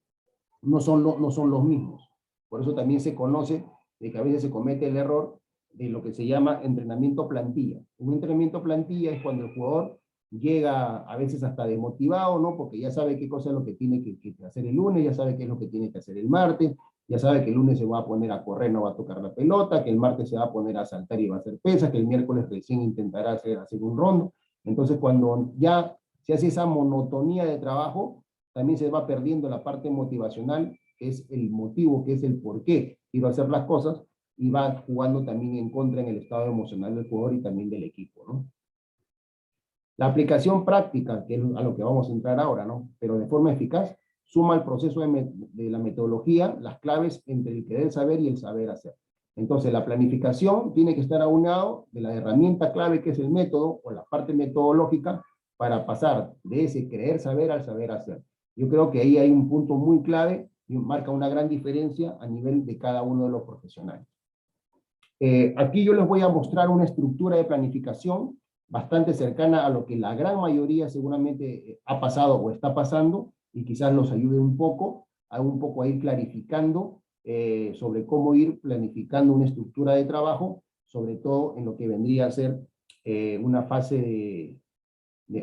no son los mismos. Por eso también se conoce de que a veces se comete el error de lo que se llama entrenamiento plantilla. Un entrenamiento plantilla es cuando el jugador llega a veces hasta desmotivado, ¿no? Porque ya sabe qué cosa es lo que tiene que hacer el lunes, ya sabe qué es lo que tiene que hacer el martes, ya sabe que el lunes se va a poner a correr, no va a tocar la pelota, que el martes se va a poner a saltar y va a hacer pesas, que el miércoles recién intentará hacer un rondo. Entonces, cuando ya se hace esa monotonía de trabajo, también se va perdiendo la parte motivacional, que es el motivo, que es el por qué quiero hacer las cosas, y va jugando también en contra en el estado emocional del jugador y también del equipo, ¿no? La aplicación práctica, que es a lo que vamos a entrar ahora, ¿no? Pero de forma eficaz, suma el proceso de la metodología, las claves entre el querer saber y el saber hacer. Entonces, la planificación tiene que estar aunado de la herramienta clave que es el método o la parte metodológica para pasar de ese querer saber al saber hacer. Yo creo que ahí hay un punto muy clave y marca una gran diferencia a nivel de cada uno de los profesionales. Aquí yo les voy a mostrar una estructura de planificación bastante cercana a lo que la gran mayoría seguramente ha pasado o está pasando, y quizás los ayude un poco a ir clarificando sobre cómo ir planificando una estructura de trabajo, sobre todo en lo que vendría a ser una fase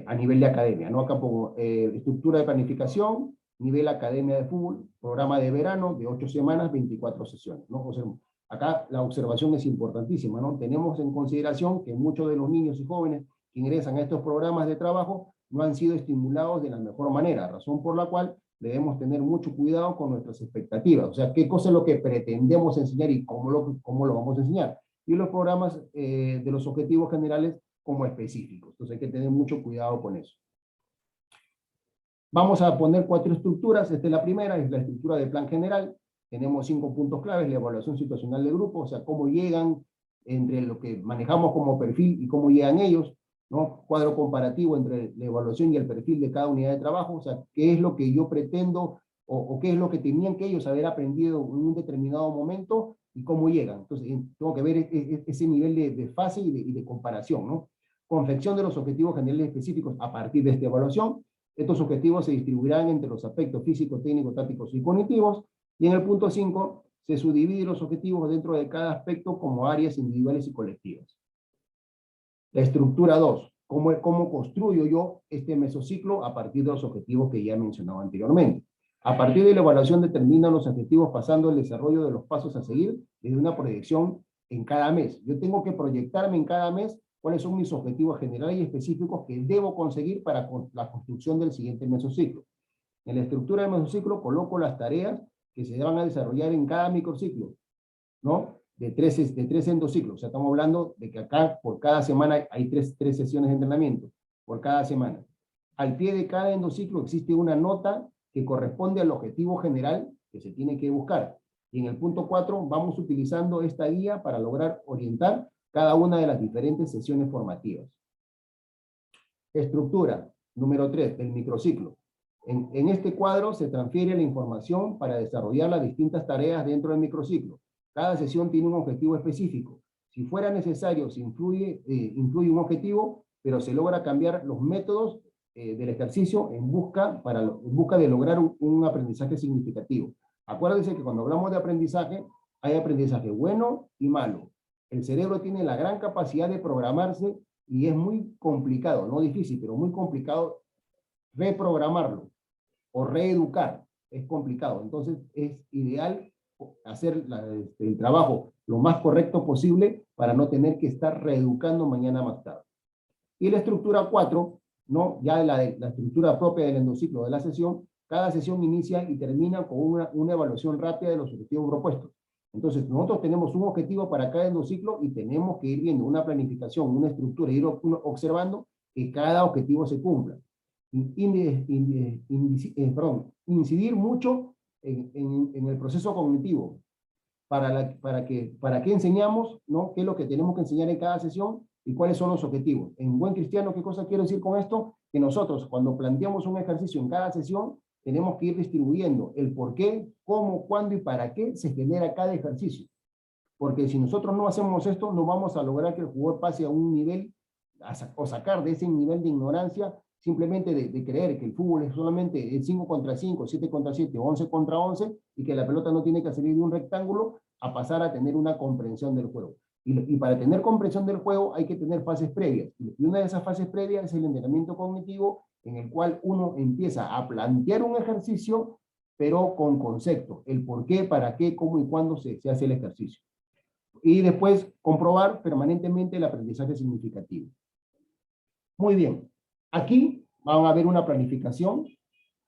a nivel de academia, ¿no? Acá pongo estructura de planificación, nivel academia de fútbol, programa de verano de 8 semanas, 24 sesiones, ¿no? O sea, acá la observación es importantísima, ¿no? Tenemos en consideración que muchos de los niños y jóvenes que ingresan a estos programas de trabajo no han sido estimulados de la mejor manera, razón por la cual debemos tener mucho cuidado con nuestras expectativas, o sea, qué cosa es lo que pretendemos enseñar y cómo lo vamos a enseñar. Y los programas de los objetivos generales como específicos. Entonces hay que tener mucho cuidado con eso. Vamos a poner 4 estructuras. Esta es la primera, es la estructura de plan general. Tenemos 5 puntos claves: la evaluación situacional de grupo, o sea, cómo llegan entre lo que manejamos como perfil y cómo llegan ellos, ¿no? Cuadro comparativo entre la evaluación y el perfil de cada unidad de trabajo, o sea, qué es lo que yo pretendo o qué es lo que tenían que ellos haber aprendido en un determinado momento y cómo llegan. Entonces, tengo que ver ese nivel de fase y de comparación, ¿no? Confección de los objetivos generales específicos a partir de esta evaluación. Estos objetivos se distribuirán entre los aspectos físicos, técnicos, tácticos y cognitivos. Y en el punto 5, se subdividen los objetivos dentro de cada aspecto como áreas individuales y colectivas. La estructura 2, ¿cómo construyo yo este mesociclo a partir de los objetivos que ya he mencionado anteriormente? A partir de la evaluación determinan los objetivos pasando el desarrollo de los pasos a seguir desde una proyección en cada mes. Yo tengo que proyectarme en cada mes cuáles son mis objetivos generales y específicos que debo conseguir para la construcción del siguiente mesociclo. En la estructura del mesociclo coloco las tareas que se van a desarrollar en cada microciclo, ¿no? De tres endociclos. O sea, estamos hablando de que acá por cada semana hay tres sesiones de entrenamiento, por cada semana. Al pie de cada endociclo existe una nota que corresponde al objetivo general que se tiene que buscar. Y en el punto 4 vamos utilizando esta guía para lograr orientar cada una de las diferentes sesiones formativas. Estructura, número 3, del microciclo. En este cuadro se transfiere la información para desarrollar las distintas tareas dentro del microciclo. Cada sesión tiene un objetivo específico. Si fuera necesario, se incluye un objetivo, pero se logra cambiar los métodos del ejercicio en busca de lograr un aprendizaje significativo. Acuérdense que cuando hablamos de aprendizaje, hay aprendizaje bueno y malo. El cerebro tiene la gran capacidad de programarse y es muy complicado, no difícil, pero muy complicado reprogramarlo o reeducar. Es complicado. Entonces es ideal hacer el trabajo lo más correcto posible para no tener que estar reeducando mañana más tarde. Y la estructura 4, ¿no? Ya la estructura propia del endociclo de la sesión, cada sesión inicia y termina con una evaluación rápida de los objetivos propuestos. Entonces, nosotros tenemos un objetivo para cada endociclo y tenemos que ir viendo una planificación, una estructura, ir observando que cada objetivo se cumpla. Incidir mucho en el proceso cognitivo. ¿Para qué enseñamos? ¿No? ¿Qué es lo que tenemos que enseñar en cada sesión? ¿Y cuáles son los objetivos? En buen cristiano, ¿qué cosa quiero decir con esto? Que nosotros, cuando planteamos un ejercicio en cada sesión, tenemos que ir distribuyendo el por qué, cómo, cuándo y para qué se genera cada ejercicio. Porque si nosotros no hacemos esto, no vamos a lograr que el jugador pase a un nivel, o sacar de ese nivel de ignorancia, simplemente de creer que el fútbol es solamente el 5 contra 5, 7 contra 7, 11 contra 11, y que la pelota no tiene que salir de un rectángulo, a pasar a tener una comprensión del juego. Y para tener comprensión del juego hay que tener fases previas. Y una de esas fases previas es el entrenamiento cognitivo, en el cual uno empieza a plantear un ejercicio, pero con concepto, el por qué, para qué, cómo y cuándo se hace el ejercicio. Y después comprobar permanentemente el aprendizaje significativo. Muy bien. Aquí van a ver una planificación.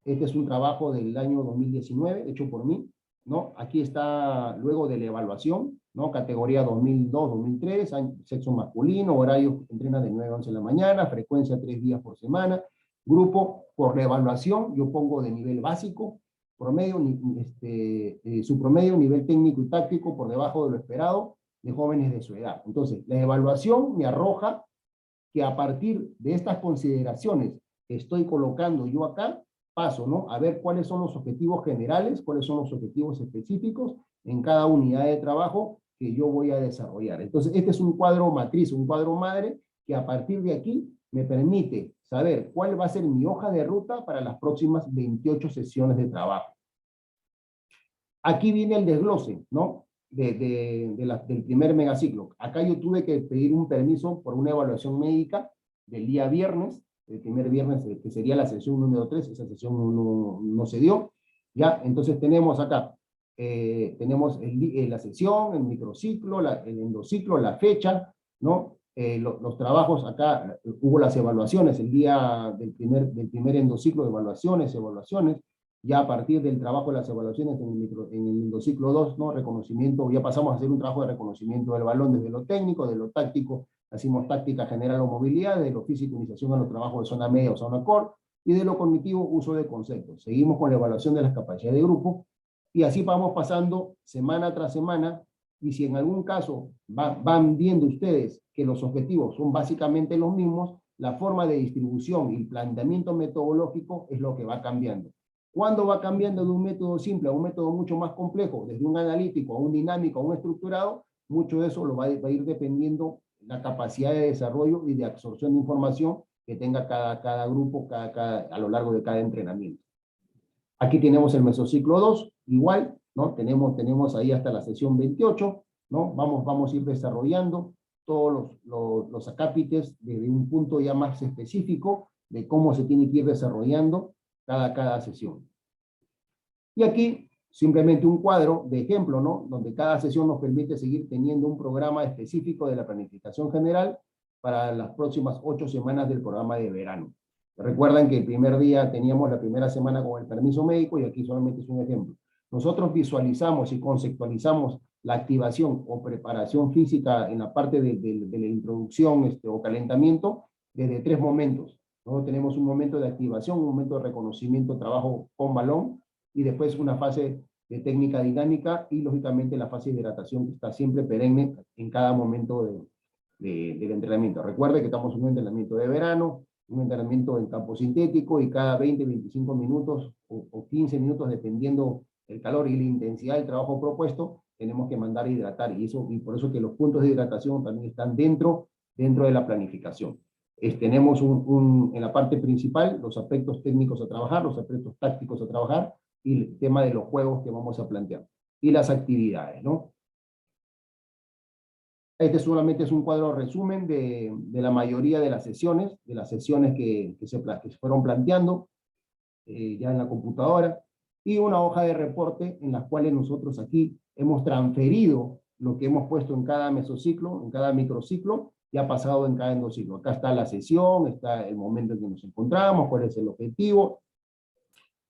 Este es un trabajo del año 2019, hecho por mí, ¿no? Aquí está luego de la evaluación, ¿no? Categoría 2002-2003, sexo masculino, horario, entrena de 9 a 11 de la mañana, frecuencia 3 días por semana, grupo por la evaluación, yo pongo de nivel básico, promedio, su promedio, nivel técnico y táctico por debajo de lo esperado de jóvenes de su edad. Entonces, la evaluación me arroja que a partir de estas consideraciones que estoy colocando yo acá, paso, ¿no? A ver cuáles son los objetivos generales, cuáles son los objetivos específicos en cada unidad de trabajo que yo voy a desarrollar. Entonces, este es un cuadro matriz, un cuadro madre, que a partir de aquí me permite saber cuál va a ser mi hoja de ruta para las próximas 28 sesiones de trabajo. Aquí viene el desglose, ¿no? Del primer megaciclo. Acá yo tuve que pedir un permiso por una evaluación médica del día viernes, el primer viernes, que sería la sesión número 3, esa sesión no se dio, ¿ya? Entonces tenemos acá, tenemos la sesión, el microciclo, el endociclo, la fecha, ¿no? Los trabajos acá, hubo las evaluaciones, el día del primer endociclo de evaluaciones, ya a partir del trabajo de las evaluaciones en el endociclo 2, ¿no? Reconocimiento, ya pasamos a hacer un trabajo de reconocimiento del balón desde lo técnico, de lo táctico, hacemos táctica general o movilidad, de lo físico, iniciación a los trabajos de zona media o zona core, y de lo cognitivo, uso de conceptos. Seguimos con la evaluación de las capacidades de grupo, y así vamos pasando semana tras semana, y si en algún caso van viendo ustedes que los objetivos son básicamente los mismos, la forma de distribución y el planteamiento metodológico es lo que va cambiando. ¿Cuándo va cambiando de un método simple a un método mucho más complejo, desde un analítico a un dinámico a un estructurado? Mucho de eso va a ir dependiendo la capacidad de desarrollo y de absorción de información que tenga cada grupo a lo largo de cada entrenamiento. Aquí tenemos el mesociclo 2, igual, ¿no? Tenemos ahí hasta la sesión 28, ¿no? Vamos a ir desarrollando todos los acápites desde un punto ya más específico de cómo se tiene que ir desarrollando cada sesión. Y aquí, simplemente un cuadro de ejemplo, ¿no? Donde cada sesión nos permite seguir teniendo un programa específico de la planificación general para las próximas 8 semanas del programa de verano. Recuerdan que el primer día teníamos la primera semana con el permiso médico y aquí solamente es un ejemplo. Nosotros visualizamos y conceptualizamos la activación o preparación física en la parte de la introducción o calentamiento desde 3 momentos. Luego tenemos un momento de activación, un momento de reconocimiento, trabajo con balón, y después una fase de técnica dinámica y lógicamente la fase de hidratación que está siempre perenne en cada momento del entrenamiento. Recuerde que estamos en un entrenamiento de verano, un entrenamiento en campo sintético y cada 20, 25 minutos o 15 minutos, dependiendo el calor y la intensidad del trabajo propuesto, tenemos que mandar a hidratar y por eso que los puntos de hidratación también están dentro de la planificación. Tenemos en la parte principal los aspectos técnicos a trabajar, los aspectos tácticos a trabajar y el tema de los juegos que vamos a plantear. Y las actividades, ¿no? Este solamente es un cuadro resumen de la mayoría de las sesiones, que se fueron planteando ya en la computadora, y una hoja de reporte en las cuales nosotros aquí hemos transferido lo que hemos puesto en cada mesociclo, en cada microciclo, y ha pasado en cada endociclo. Acá está la sesión, está el momento en que nos encontramos, cuál es el objetivo,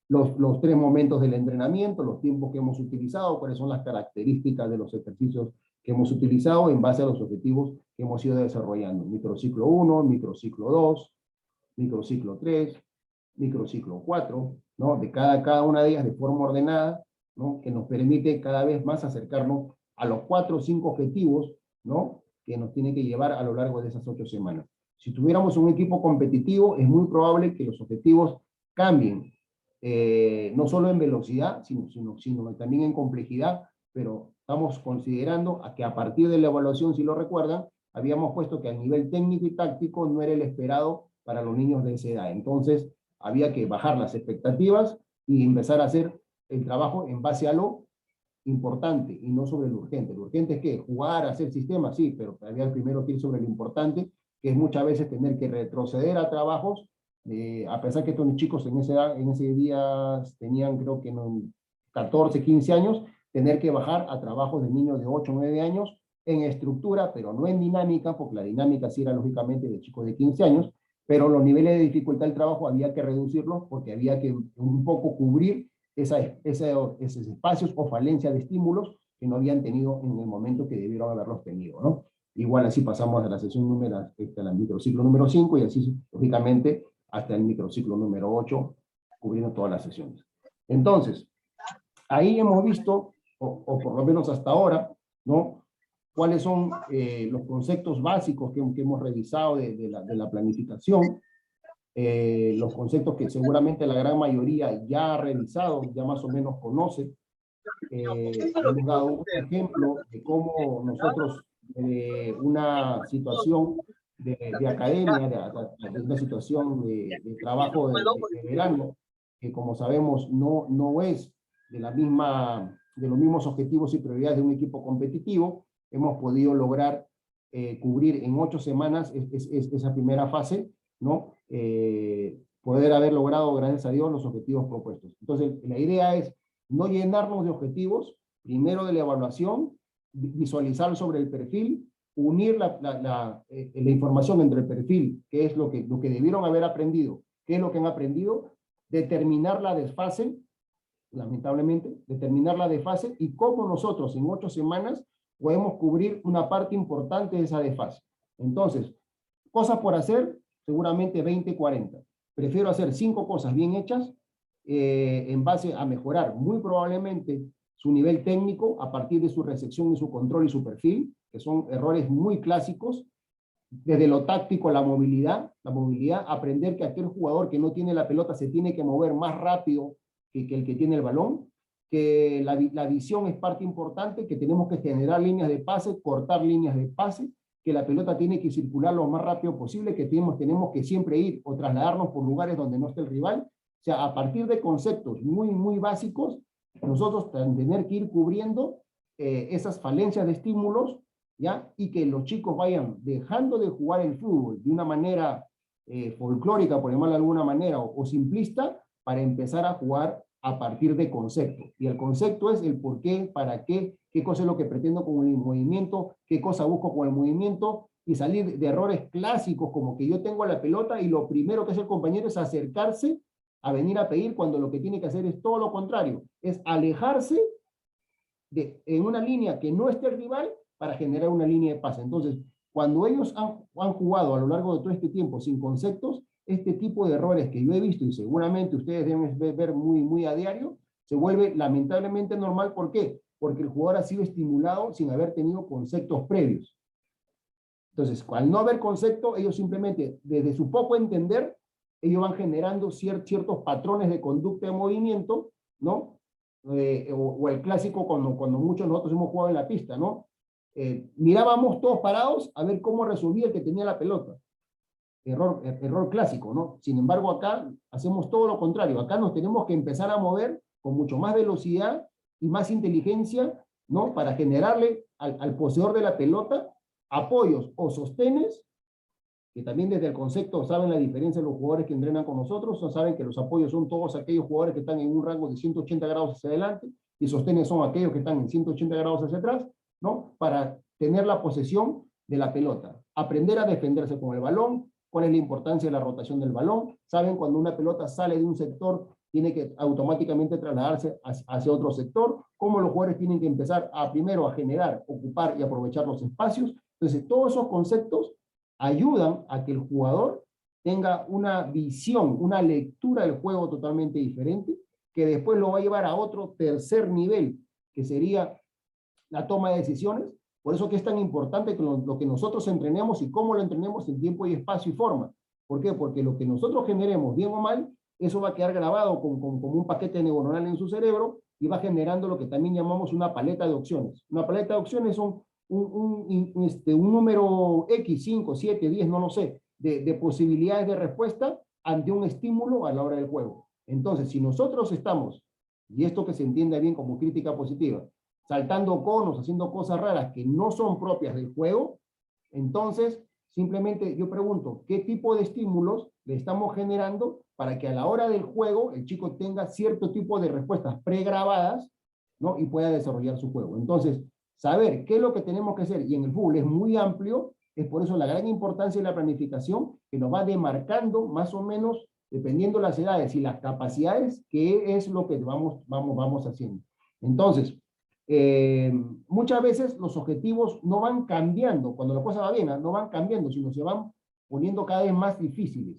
los 3 momentos del entrenamiento, los tiempos que hemos utilizado, cuáles son las características de los ejercicios que hemos utilizado en base a los objetivos que hemos ido desarrollando. Microciclo 1, microciclo 2, microciclo 3, microciclo 4, ¿no? De cada una de ellas de forma ordenada, ¿no? Que nos permite cada vez más acercarnos a los 4 o 5 objetivos, ¿no?, que nos tiene que llevar a lo largo de esas 8 semanas. Si tuviéramos un equipo competitivo, es muy probable que los objetivos cambien, no solo en velocidad, sino también en complejidad, pero estamos considerando que a partir de la evaluación, si lo recuerdan, habíamos puesto que a nivel técnico y táctico no era el esperado para los niños de esa edad. Entonces, había que bajar las expectativas y empezar a hacer el trabajo en base a lo importante y no sobre lo urgente. Lo urgente es que jugar, hacer sistemas, sí, pero había primero que ir sobre lo importante, que es muchas veces tener que retroceder a trabajos, a pesar que estos chicos en ese día tenían, creo que 14, 15 años, tener que bajar a trabajos de niños de 8, 9 años en estructura, pero no en dinámica, porque la dinámica sí era lógicamente de chicos de 15 años, pero los niveles de dificultad del trabajo había que reducirlos porque había que un poco cubrir esos espacios o falencia de estímulos que no habían tenido en el momento que debieron haberlos tenido, ¿no? Igual así pasamos a la sesión número, al microciclo número 5 y así, lógicamente, hasta el microciclo número 8, cubriendo todas las sesiones. Entonces, ahí hemos visto, o por lo menos hasta ahora, ¿no?, cuáles son los conceptos básicos que hemos revisado de la planificación, los conceptos que seguramente la gran mayoría ya ha revisado, ya más o menos conoce. Hemos dado un ejemplo de cómo nosotros, una situación de academia, de una situación de trabajo de verano, que como sabemos no es de los mismos objetivos y prioridades de un equipo competitivo, hemos podido lograr cubrir en 8 semanas esa primera fase, ¿no? Poder haber logrado, gracias a Dios, los objetivos propuestos. Entonces, la idea es no llenarnos de objetivos, primero de la evaluación, visualizar sobre el perfil, unir la información entre el perfil, que es lo que debieron haber aprendido, qué es lo que han aprendido, determinar la desfase, lamentablemente, determinar la desfase y cómo nosotros en 8 semanas podemos cubrir una parte importante de esa desfase. Entonces, cosas por hacer, seguramente 20, 40. Prefiero hacer 5 cosas bien hechas en base a mejorar muy probablemente su nivel técnico a partir de su recepción y su control y su perfil, que son errores muy clásicos, desde lo táctico a la movilidad, aprender que aquel jugador que no tiene la pelota se tiene que mover más rápido que el que tiene el balón, que la visión es parte importante, que tenemos que generar líneas de pase, cortar líneas de pase, que la pelota tiene que circular lo más rápido posible, que tenemos que siempre ir o trasladarnos por lugares donde no esté el rival. O sea, a partir de conceptos muy, muy básicos, nosotros tener que ir cubriendo esas falencias de estímulos, ¿ya? Y que los chicos vayan dejando de jugar el fútbol de una manera folclórica, por llamarlo de alguna manera, o simplista, para empezar a jugar a partir de conceptos. Y el concepto es el por qué, para qué cosa es lo que pretendo con el movimiento, qué cosa busco con el movimiento, y salir de errores clásicos como que yo tengo la pelota y lo primero que hace el compañero es acercarse a venir a pedir, cuando lo que tiene que hacer es todo lo contrario, es alejarse en una línea que no esté el rival para generar una línea de pase. Entonces, cuando ellos han jugado a lo largo de todo este tiempo sin conceptos, este tipo de errores que yo he visto y seguramente ustedes deben ver muy, muy a diario, se vuelve lamentablemente normal. ¿Por qué? Porque el jugador ha sido estimulado sin haber tenido conceptos previos. Entonces, al no haber concepto, ellos simplemente, desde su poco entender, ellos van generando ciertos patrones de conducta de movimiento, ¿no? O el clásico cuando muchos de nosotros hemos jugado en la pista, ¿no? Mirábamos todos parados a ver cómo resolvía el que tenía la pelota. Error clásico, ¿no? Sin embargo, acá hacemos todo lo contrario. Acá nos tenemos que empezar a mover con mucho más velocidad y más inteligencia, ¿no? Para generarle al poseedor de la pelota apoyos o sostenes, que también desde el concepto saben la diferencia de los jugadores que entrenan con nosotros, saben que los apoyos son todos aquellos jugadores que están en un rango de 180 grados hacia adelante, y sostenes son aquellos que están en 180 grados hacia atrás, ¿no? Para tener la posesión de la pelota. Aprender a defenderse con el balón, cuál es la importancia de la rotación del balón, saben cuando una pelota sale de un sector, tiene que automáticamente trasladarse hacia otro sector, cómo los jugadores tienen que empezar primero a generar, ocupar y aprovechar los espacios. Entonces, todos esos conceptos ayudan a que el jugador tenga una visión, una lectura del juego totalmente diferente, que después lo va a llevar a otro tercer nivel, que sería la toma de decisiones. Por eso que es tan importante que lo que nosotros entrenemos y cómo lo entrenemos en tiempo y espacio y forma. ¿Por qué? Porque lo que nosotros generemos, bien o mal, eso va a quedar grabado como un paquete neuronal en su cerebro y va generando lo que también llamamos una paleta de opciones. Una paleta de opciones son un número X, 5, 7, 10, no lo sé, de posibilidades de respuesta ante un estímulo a la hora del juego. Entonces, si nosotros estamos, y esto que se entienda bien como crítica positiva, saltando conos, haciendo cosas raras que no son propias del juego, entonces simplemente yo pregunto, ¿qué tipo de estímulos le estamos generando para que a la hora del juego el chico tenga cierto tipo de respuestas pregrabadas, ¿no? Y pueda desarrollar su juego? Entonces, saber qué es lo que tenemos que hacer, y en el fútbol es muy amplio, es por eso la gran importancia de la planificación, que nos va demarcando más o menos, dependiendo las edades y las capacidades, qué es lo que vamos haciendo. Entonces, muchas veces los objetivos no van cambiando, cuando la cosa va bien, no van cambiando, sino se van poniendo cada vez más difíciles.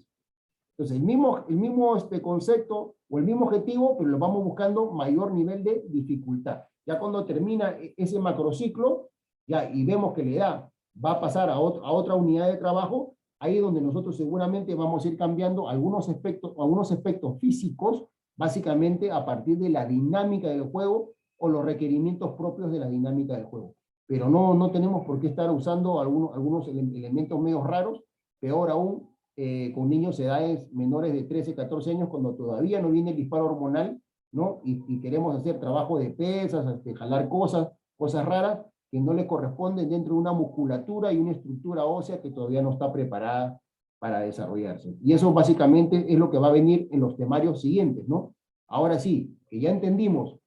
Entonces, el mismo concepto o el mismo objetivo, pero lo vamos buscando mayor nivel de dificultad. Ya cuando termina ese macrociclo, ya, y vemos que la edad va a pasar a otra unidad de trabajo, ahí es donde nosotros seguramente vamos a ir cambiando algunos aspectos físicos, básicamente a partir de la dinámica del juego o los requerimientos propios de la dinámica del juego. Pero no tenemos por qué estar usando algunos elementos medio raros, peor aún, con niños de edades menores de 13, 14 años, cuando todavía no viene el disparo hormonal, ¿no? Y queremos hacer trabajo de pesas, jalar cosas raras que no le corresponden dentro de una musculatura y una estructura ósea que todavía no está preparada para desarrollarse. Y eso básicamente es lo que va a venir en los temarios siguientes, ¿no? Ahora sí, que ya entendimos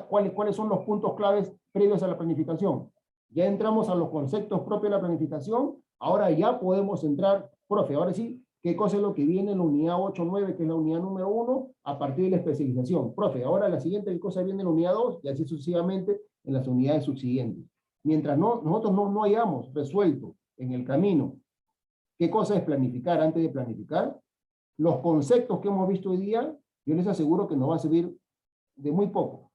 cuáles son los puntos claves previos a la planificación. Ya entramos a los conceptos propios de la planificación, ahora ya podemos entrar, profe, ahora sí, qué cosa es lo que viene en la unidad 8-9, que es la unidad número 1, a partir de la especialización. Profe, ahora la siguiente cosa viene en la unidad 2, y así sucesivamente en las unidades subsiguientes. Mientras nosotros no hayamos resuelto en el camino qué cosa es planificar antes de planificar, los conceptos que hemos visto hoy día, yo les aseguro que nos va a servir de muy poco,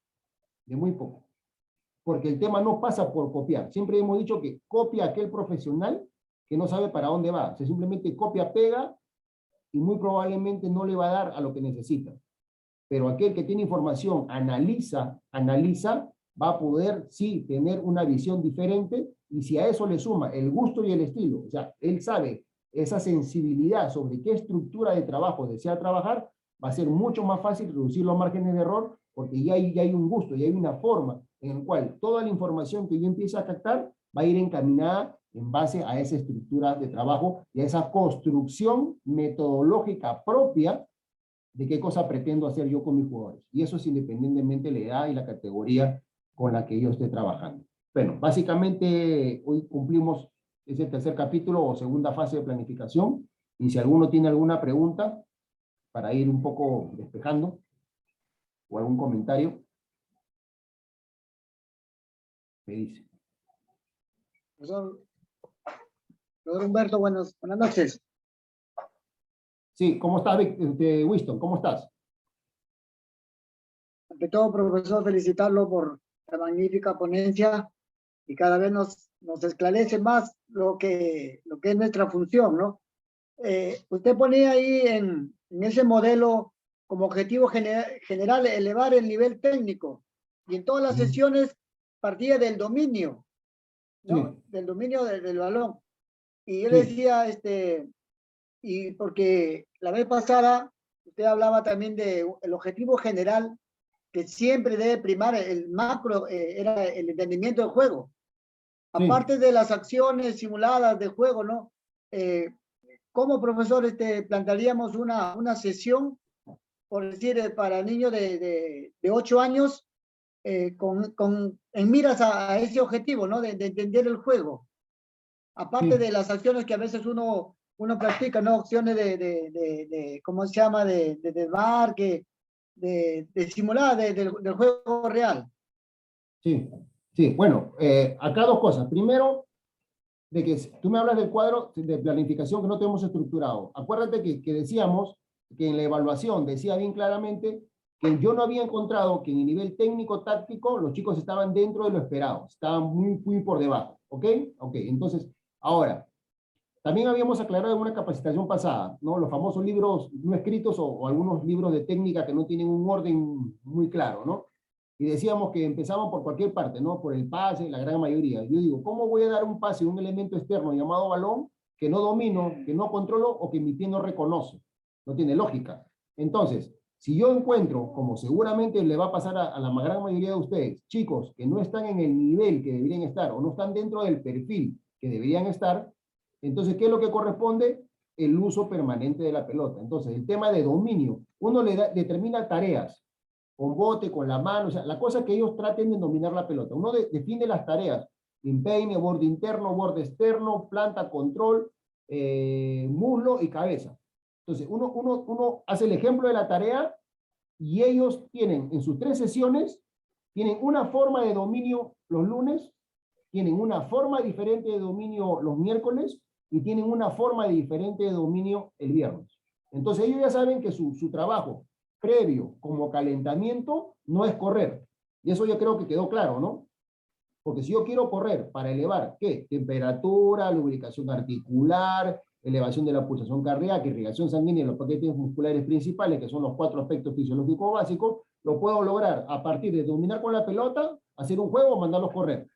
porque el tema no pasa por copiar. Siempre hemos dicho que copia aquel profesional que no sabe para dónde va. Se simplemente copia, pega, y muy probablemente no le va a dar a lo que necesita. Pero aquel que tiene información, analiza, va a poder, sí, tener una visión diferente, y si a eso le suma el gusto y el estilo, o sea, él sabe esa sensibilidad sobre qué estructura de trabajo desea trabajar, va a ser mucho más fácil reducir los márgenes de error, porque ya hay un gusto, ya hay una forma en la cual toda la información que yo empiezo a captar va a ir encaminada en base a esa estructura de trabajo y a esa construcción metodológica propia de qué cosa pretendo hacer yo con mis jugadores. Y eso es independientemente de la edad y la categoría con la que yo esté trabajando. Bueno, básicamente hoy cumplimos ese tercer capítulo o segunda fase de planificación. Y si alguno tiene alguna pregunta para ir un poco despejando o algún comentario, me dice. Profesor Humberto, buenas noches. Sí, ¿cómo estás, Winston? ¿Cómo estás? Ante todo, profesor, felicitarlo por la magnífica ponencia y cada vez nos esclarece más lo que es nuestra función, ¿no? Usted ponía ahí en ese modelo como objetivo general elevar el nivel técnico, y en todas las sesiones partía del dominio, ¿no? Sí. Del dominio del balón. Y yo le decía, y porque la vez pasada usted hablaba también de el objetivo general, que siempre debe primar el macro, era el entendimiento del juego. Aparte de las acciones simuladas de juego, ¿no? ¿Cómo, profesor, plantearíamos una sesión, por decir, para niños de 8 años, en miras a ese objetivo, ¿no? De entender el juego? Aparte de las acciones que a veces uno practica, ¿no? Acciones ¿cómo se llama? De desmarque, de simular del juego real. Sí, bueno, acá dos cosas. Primero, de que tú me hablas del cuadro de planificación que no tenemos estructurado. Acuérdate que decíamos que en la evaluación decía bien claramente que yo no había encontrado que en el nivel técnico-táctico los chicos estaban dentro de lo esperado, estaban muy por debajo, ¿ok? Ok, entonces, ahora, también habíamos aclarado en una capacitación pasada, ¿no? Los famosos libros no escritos o algunos libros de técnica que no tienen un orden muy claro, ¿no? Y decíamos que empezaban por cualquier parte, ¿no? Por el pase, la gran mayoría. Yo digo, ¿cómo voy a dar un pase a un elemento externo llamado balón que no domino, que no controlo o que mi pie no reconoce? No tiene lógica. Entonces, si yo encuentro, como seguramente le va a pasar a la gran mayoría de ustedes, chicos que no están en el nivel que deberían estar o no están dentro del perfil que deberían estar, entonces, ¿qué es lo que corresponde? El uso permanente de la pelota. Entonces, el tema de dominio, uno determina tareas, con bote, con la mano, o sea, la cosa es que ellos traten de dominar la pelota. Uno define las tareas, empeine, borde interno, borde externo, planta, control, muslo y cabeza. Entonces, uno hace el ejemplo de la tarea y ellos tienen en sus 3 sesiones, tienen una forma de dominio los lunes, tienen una forma diferente de dominio los miércoles y tienen una forma diferente de dominio el viernes. Entonces ellos ya saben que su trabajo previo como calentamiento no es correr. Y eso yo creo que quedó claro, ¿no? Porque si yo quiero correr para elevar, ¿qué? Temperatura, lubricación articular, elevación de la pulsación cardíaca, irrigación sanguínea en los paquetes musculares principales, que son los 4 aspectos fisiológicos básicos, lo puedo lograr a partir de dominar con la pelota, hacer un juego o mandarlos correr.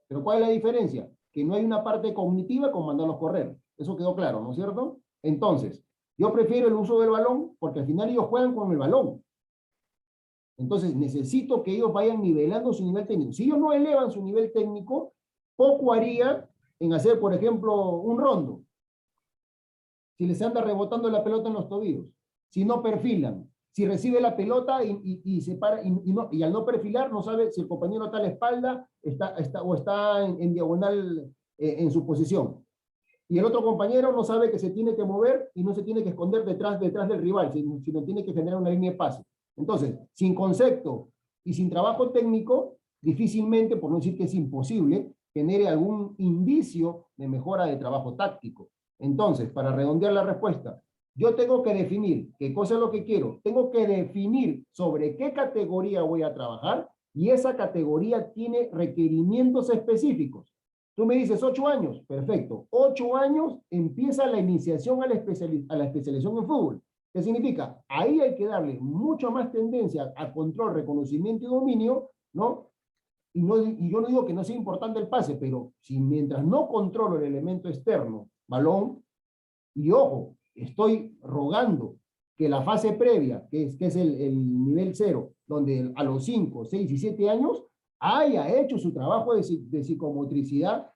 Pero ¿cuál es la diferencia? Que no hay una parte cognitiva con mandarlos correr. Eso quedó claro, ¿no es cierto? Entonces, yo prefiero el uso del balón porque al final ellos juegan con el balón. Entonces, necesito que ellos vayan nivelando su nivel técnico. Si ellos no elevan su nivel técnico, poco haría en hacer, por ejemplo, un rondo. Si les anda rebotando la pelota en los tobillos. Si no perfilan. Si recibe la pelota y se para, y al no perfilar, no sabe si el compañero está a la espalda o está en diagonal en su posición. Y el otro compañero no sabe que se tiene que mover y no se tiene que esconder detrás del rival, sino tiene que generar una línea de pase. Entonces, sin concepto y sin trabajo técnico, difícilmente, por no decir que es imposible, genere algún indicio de mejora de trabajo táctico. Entonces, para redondear la respuesta, yo tengo que definir qué cosa es lo que quiero, tengo que definir sobre qué categoría voy a trabajar y esa categoría tiene requerimientos específicos. Tú me dices 8 años, perfecto. 8 años empieza la iniciación a la especialización en fútbol. ¿Qué significa? Ahí hay que darle mucho más tendencia a control, reconocimiento y dominio, ¿no? Y yo no digo que no sea importante el pase, pero si mientras no controlo el elemento externo, balón, y ojo, estoy rogando que la fase previa, que es el nivel 0, donde a los 5, 6 y 7 años haya hecho su trabajo de psicomotricidad.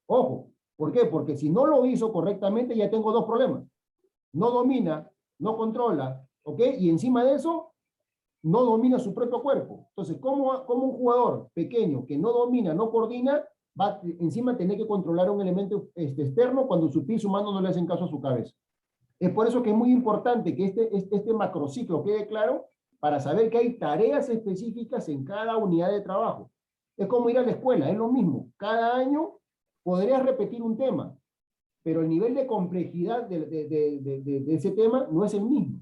Ojo, ¿por qué? Porque si no lo hizo correctamente ya tengo 2 problemas. No domina, no controla, ¿ok? Y encima de eso, no domina su propio cuerpo. Entonces, ¿cómo un jugador pequeño que no domina, no coordina, va encima a tener que controlar un elemento externo cuando su pie y su mano no le hacen caso a su cabeza? Es por eso que es muy importante que este macrociclo quede claro para saber que hay tareas específicas en cada unidad de trabajo. Es como ir a la escuela, es lo mismo. Cada año podrías repetir un tema, pero el nivel de complejidad de ese tema no es el mismo.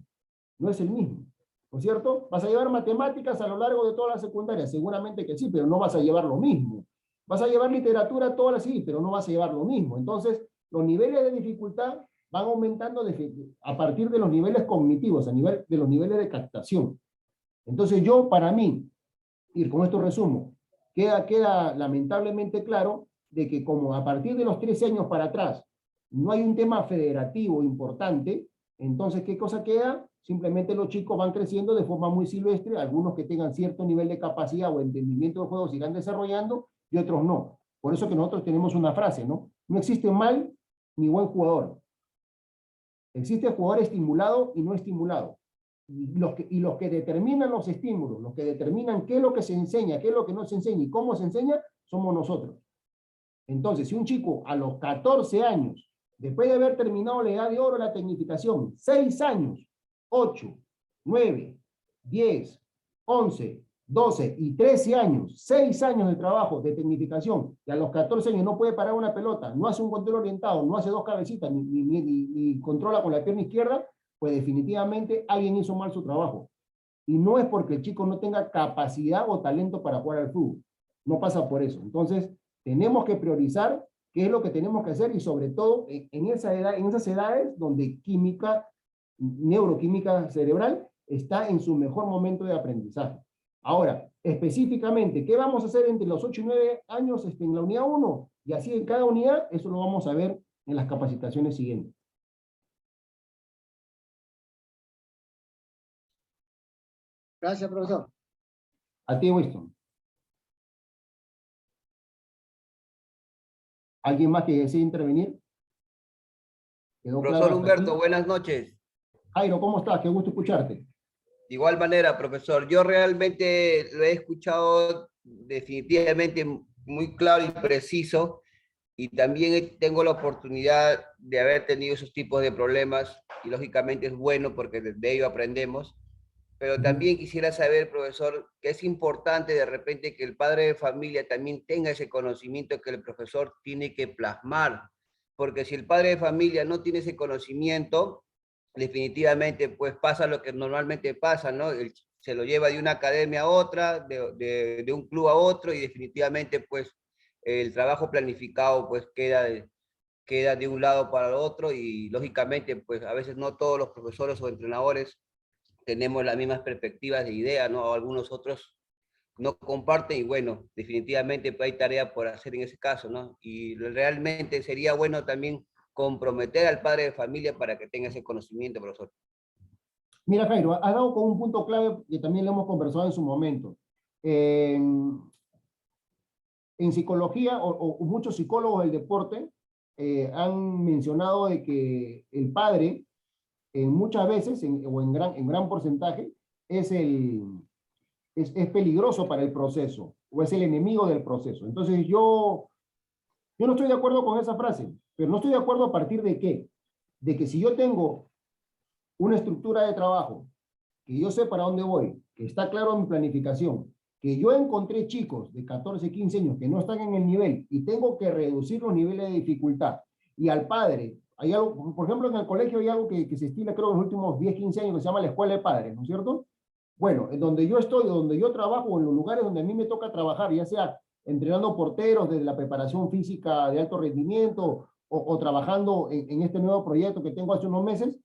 No es el mismo. ¿No es cierto? ¿Vas a llevar matemáticas a lo largo de toda la secundaria? Seguramente que sí, pero no vas a llevar lo mismo. ¿Vas a llevar literatura toda la sí, pero no vas a llevar lo mismo? Entonces, los niveles de dificultad van aumentando a partir de los niveles cognitivos, de los niveles de captación. Entonces yo, para mí, y con esto resumo, queda lamentablemente claro de que como a partir de los 13 años para atrás no hay un tema federativo importante, entonces ¿qué cosa queda? Simplemente los chicos van creciendo de forma muy silvestre, algunos que tengan cierto nivel de capacidad o entendimiento de juego se irán desarrollando y otros no. Por eso que nosotros tenemos una frase, ¿no? No existe mal ni buen jugador. Existe jugador estimulado y no estimulado. Y los que determinan los estímulos, los que determinan qué es lo que se enseña, qué es lo que no se enseña y cómo se enseña, somos nosotros. Entonces, si un chico a los 14 años, después de haber terminado la edad de oro, la tecnificación, 6 años, 8, 9, 10, 11, 12 y 13 años, 6 años de trabajo de tecnificación, y a los 14 años no puede parar una pelota, no hace un control orientado, no hace 2 cabecitas, ni controla con la pierna izquierda, pues definitivamente alguien hizo mal su trabajo. y no es porque el chico no tenga capacidad o talento para jugar al fútbol. No pasa por eso. Entonces, tenemos que priorizar qué es lo que tenemos que hacer y sobre todo en esa edad, en esas edades donde química, neuroquímica cerebral está en su mejor momento de aprendizaje. Ahora, específicamente, ¿qué vamos a hacer entre los 8 y 9 años en la unidad 1? Y así en cada unidad, eso lo vamos a ver en las capacitaciones siguientes. Gracias, profesor. A ti, Winston. ¿Alguien más que desee intervenir? ¿Quedó claro Profesor hasta Humberto, aquí? buenas noches. Jairo, ¿cómo estás? Qué gusto escucharte. De igual manera, profesor, yo realmente lo he escuchado definitivamente muy claro y preciso, y también tengo la oportunidad de haber tenido esos tipos de problemas, y lógicamente es bueno porque de ello aprendemos. Pero también quisiera saber, profesor, que es importante de repente que el padre de familia también tenga ese conocimiento que el profesor tiene que plasmar, porque si el padre de familia no tiene ese conocimiento, definitivamente pues pasa lo que normalmente pasa, ¿no? Se lo lleva de una academia a otra, de un club a otro, y definitivamente pues el trabajo planificado pues queda de un lado para el otro, y lógicamente pues a veces no todos los profesores o entrenadores tenemos las mismas perspectivas de idea, ¿no? O algunos otros no comparten, y bueno, definitivamente pues, hay tarea por hacer en ese caso, ¿no? Y realmente sería bueno también comprometer al padre de familia para que tenga ese conocimiento, profesor. Mira, Jairo, has dado con un punto clave que también lo hemos conversado en su momento. En psicología, o muchos psicólogos del deporte han mencionado de que el padre, muchas veces, o en gran porcentaje, es peligroso para el proceso, o es el enemigo del proceso. Entonces yo no estoy de acuerdo con esa frase, pero no estoy de acuerdo a partir de qué. De que si yo tengo una estructura de trabajo, que yo sé para dónde voy, que está claro en mi planificación, que yo encontré chicos de 14, 15 años que no están en el nivel y tengo que reducir los niveles de dificultad, y al padre, hay algo, por ejemplo, en el colegio hay algo que se estila, creo, en los últimos 10, 15 años, que se llama la escuela de padres, ¿no es cierto? Bueno, en donde yo estoy, donde yo trabajo, en los lugares donde a mí me toca trabajar, ya sea entrenando porteros desde la preparación física de alto rendimiento, o trabajando en este nuevo proyecto que tengo hace unos meses,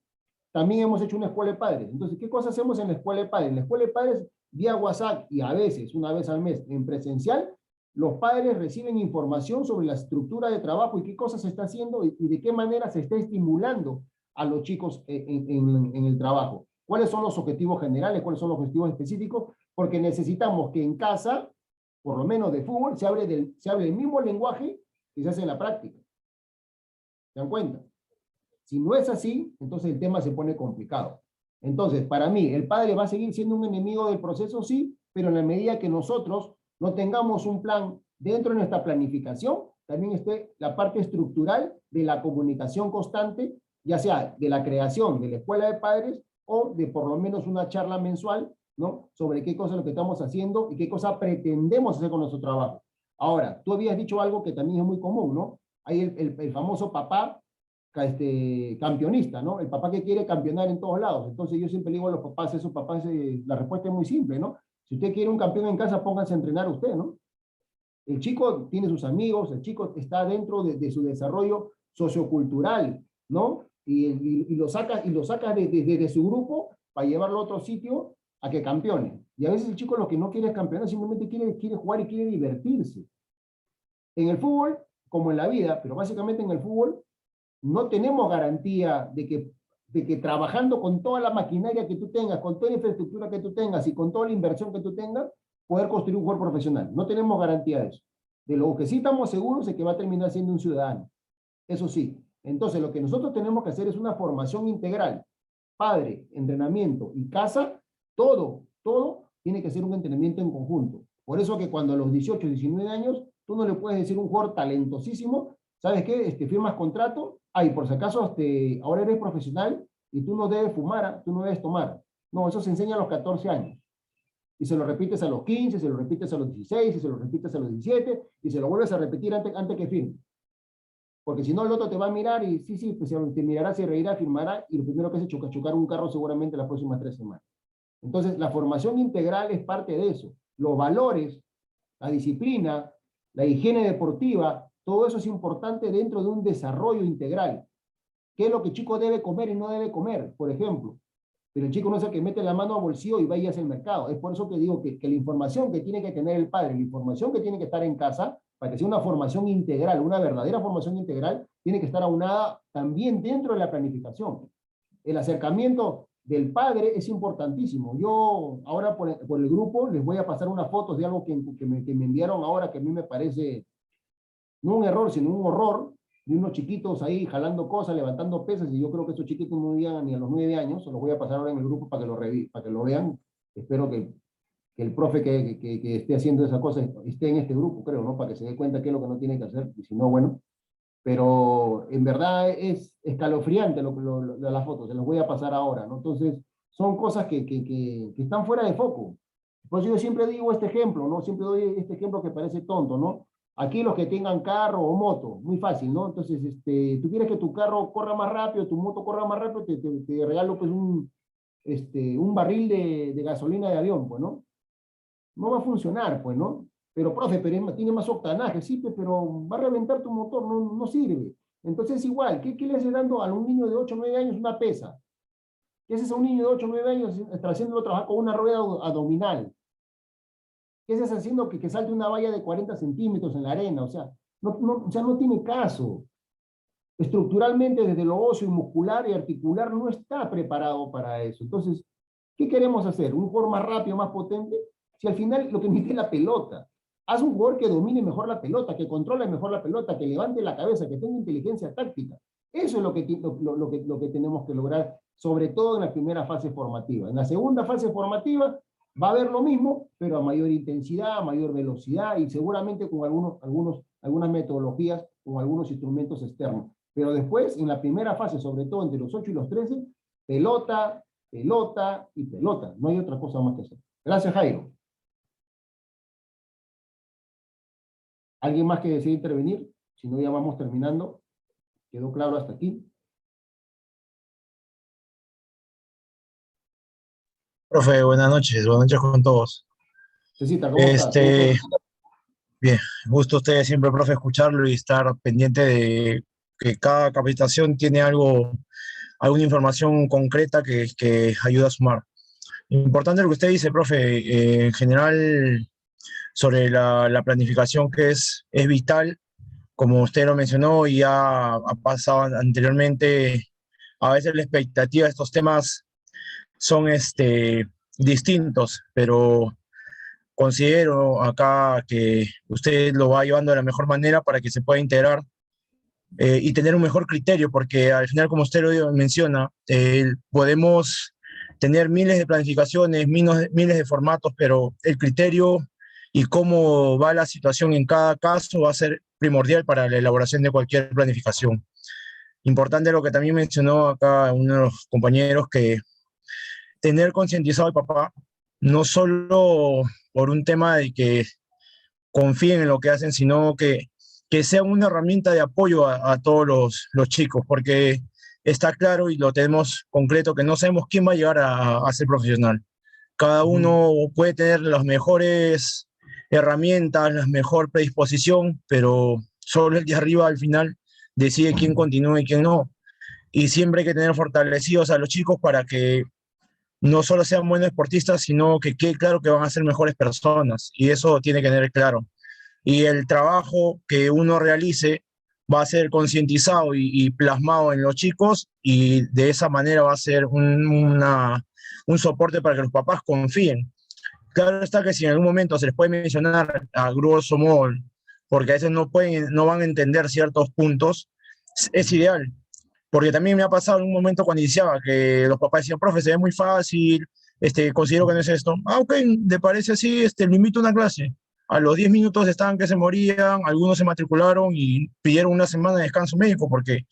también hemos hecho una escuela de padres. Entonces, ¿qué cosa hacemos en la escuela de padres? En la escuela de padres, vía WhatsApp y a veces, una vez al mes, en presencial, los padres reciben información sobre la estructura de trabajo y qué cosas se está haciendo y de qué manera se está estimulando a los chicos en el trabajo. ¿Cuáles son los objetivos generales? ¿Cuáles son los objetivos específicos? Porque necesitamos que en casa, por lo menos de fútbol, se hable el mismo lenguaje que se hace en la práctica. ¿Se dan cuenta? Si no es así, entonces el tema se pone complicado. Entonces, para mí, el padre va a seguir siendo un enemigo del proceso, sí, pero en la medida que nosotros no tengamos un plan dentro de nuestra planificación, también esté la parte estructural de la comunicación constante, ya sea de la creación de la escuela de padres o de por lo menos una charla mensual, ¿no? Sobre qué cosa es lo que estamos haciendo y qué cosa pretendemos hacer con nuestro trabajo. Ahora, tú habías dicho algo que también es muy común, ¿no? Hay el famoso papá campeonista, ¿no? El papá que quiere campeonar en todos lados. Entonces yo siempre digo a los papás, esos papás, la respuesta es muy simple, ¿no? Si usted quiere un campeón en casa, pónganse a entrenar usted, ¿no? El chico tiene sus amigos, el chico está dentro de su desarrollo sociocultural, ¿no? Y lo saca de su grupo para llevarlo a otro sitio a que campeone. Y a veces el chico lo que no quiere es campeonar, simplemente quiere jugar y quiere divertirse. En el fútbol, como en la vida, pero básicamente en el fútbol, no tenemos garantía de que trabajando con toda la maquinaria que tú tengas, con toda la infraestructura que tú tengas y con toda la inversión que tú tengas, poder construir un jugador profesional. No tenemos garantía de eso. De lo que sí estamos seguros es que va a terminar siendo un ciudadano. Eso sí. Entonces, lo que nosotros tenemos que hacer es una formación integral. Padre, entrenamiento y casa, todo tiene que ser un entrenamiento en conjunto. Por eso que cuando a los 18, 19 años, tú no le puedes decir a un jugador talentosísimo, ¿sabes qué? Firmas contrato, por si acaso ahora eres profesional y tú no debes fumar, tú no debes tomar. No, eso se enseña a los 14 años. Y se lo repites a los 15, se lo repites a los 16, y se lo repites a los 17, y se lo vuelves a repetir antes que firme. Porque si no, el otro te va a mirar y sí, pues te mirará, se reirá, firmará, y lo primero que hace es chocar un carro seguramente las próximas 3 semanas. Entonces, la formación integral es parte de eso. Los valores, la disciplina, la higiene deportiva, todo eso es importante dentro de un desarrollo integral. ¿Qué es lo que el chico debe comer y no debe comer, por ejemplo? Pero el chico no es el que mete la mano al bolsillo y va y hace el mercado. Es por eso que digo que la información que tiene que tener el padre, la información que tiene que estar en casa, para que sea una formación integral, una verdadera formación integral, tiene que estar aunada también dentro de la planificación. El acercamiento del padre es importantísimo. Yo ahora por el grupo les voy a pasar unas fotos de algo que me enviaron ahora que a mí me parece no un error, sino un horror, de unos chiquitos ahí jalando cosas, levantando pesas, y yo creo que esos chiquitos no llegan ni a los 9 años. Se los voy a pasar ahora en el grupo para que lo vean. Espero que el profe que esté haciendo esa cosa esté en este grupo, creo, ¿no? Para que se dé cuenta qué es lo que no tiene que hacer, y si no, bueno. Pero en verdad es escalofriante de las fotos, se los voy a pasar ahora, ¿no? Entonces, son cosas que están fuera de foco. Por eso yo siempre digo este ejemplo, ¿no? Siempre doy este ejemplo que parece tonto, ¿no? Aquí los que tengan carro o moto, muy fácil, ¿no? Entonces, tú quieres que tu carro corra más rápido, tu moto corra más rápido, te regalo pues un barril de gasolina de avión, pues, ¿no? No va a funcionar, pues, ¿no? Pero, profe, tiene más octanaje, sí, pero va a reventar tu motor, no sirve. Entonces, igual, ¿qué le haces dando a un niño de 8 o 9 años una pesa? ¿Qué haces a un niño de 8 o 9 años haciéndolo trabajar con una rueda abdominal? ¿Qué haces haciendo que salte una valla de 40 centímetros en la arena? O sea, no tiene caso. Estructuralmente, desde lo óseo y muscular y articular, no está preparado para eso. Entonces, ¿qué queremos hacer? ¿Un jugador más rápido, más potente? Si al final lo que necesita es la pelota. Haz un jugador que domine mejor la pelota, que controle mejor la pelota, que levante la cabeza, que tenga inteligencia táctica. Eso es lo que tenemos que lograr, sobre todo en la primera fase formativa. En la segunda fase formativa va a haber lo mismo, pero a mayor intensidad, a mayor velocidad y seguramente con algunas metodologías, con algunos instrumentos externos. Pero después, en la primera fase, sobre todo entre los 8 y los 13, pelota, pelota y pelota. No hay otra cosa más que hacer. Gracias, Jairo. ¿Alguien más que desee intervenir? Si no, ya vamos terminando. ¿Quedó claro hasta aquí? Profe, buenas noches con todos. Cecita, ¿cómo estás? Bien, gusto ustedes siempre, profe, escucharlo y estar pendiente de que cada capacitación tiene alguna información concreta que ayuda a sumar. Importante lo que usted dice, profe, en general sobre la planificación que es vital, como usted lo mencionó y ya ha pasado anteriormente, a veces la expectativa de estos temas son distintos, pero considero acá que usted lo va llevando de la mejor manera para que se pueda integrar y tener un mejor criterio, porque al final, como usted lo menciona, podemos tener miles de planificaciones, miles de formatos, pero el criterio y cómo va la situación en cada caso va a ser primordial para la elaboración de cualquier planificación. Importante lo que también mencionó acá uno de los compañeros, que tener concientizado al papá, no solo por un tema de que confíen en lo que hacen, sino que sea una herramienta de apoyo a todos los chicos, porque está claro y lo tenemos concreto que no sabemos quién va a llegar a ser profesional. Cada uno puede tener las mejores herramientas, la mejor predisposición, pero solo el de arriba al final decide quién continúa y quién no. Y siempre hay que tener fortalecidos a los chicos para que no solo sean buenos deportistas, sino que quede claro que van a ser mejores personas. Y eso tiene que tener claro. Y el trabajo que uno realice va a ser concientizado y plasmado en los chicos, y de esa manera va a ser un soporte para que los papás confíen. Claro está que si en algún momento se les puede mencionar a grosso modo, porque a veces no van a entender ciertos puntos, es ideal. Porque también me ha pasado en un momento cuando iniciaba que los papás decían, profe, se ve muy fácil, considero que no es esto. Ah, ok, ¿te parece así? Le invito a una clase. A los 10 minutos estaban que se morían, algunos se matricularon y pidieron una semana de descanso médico, porque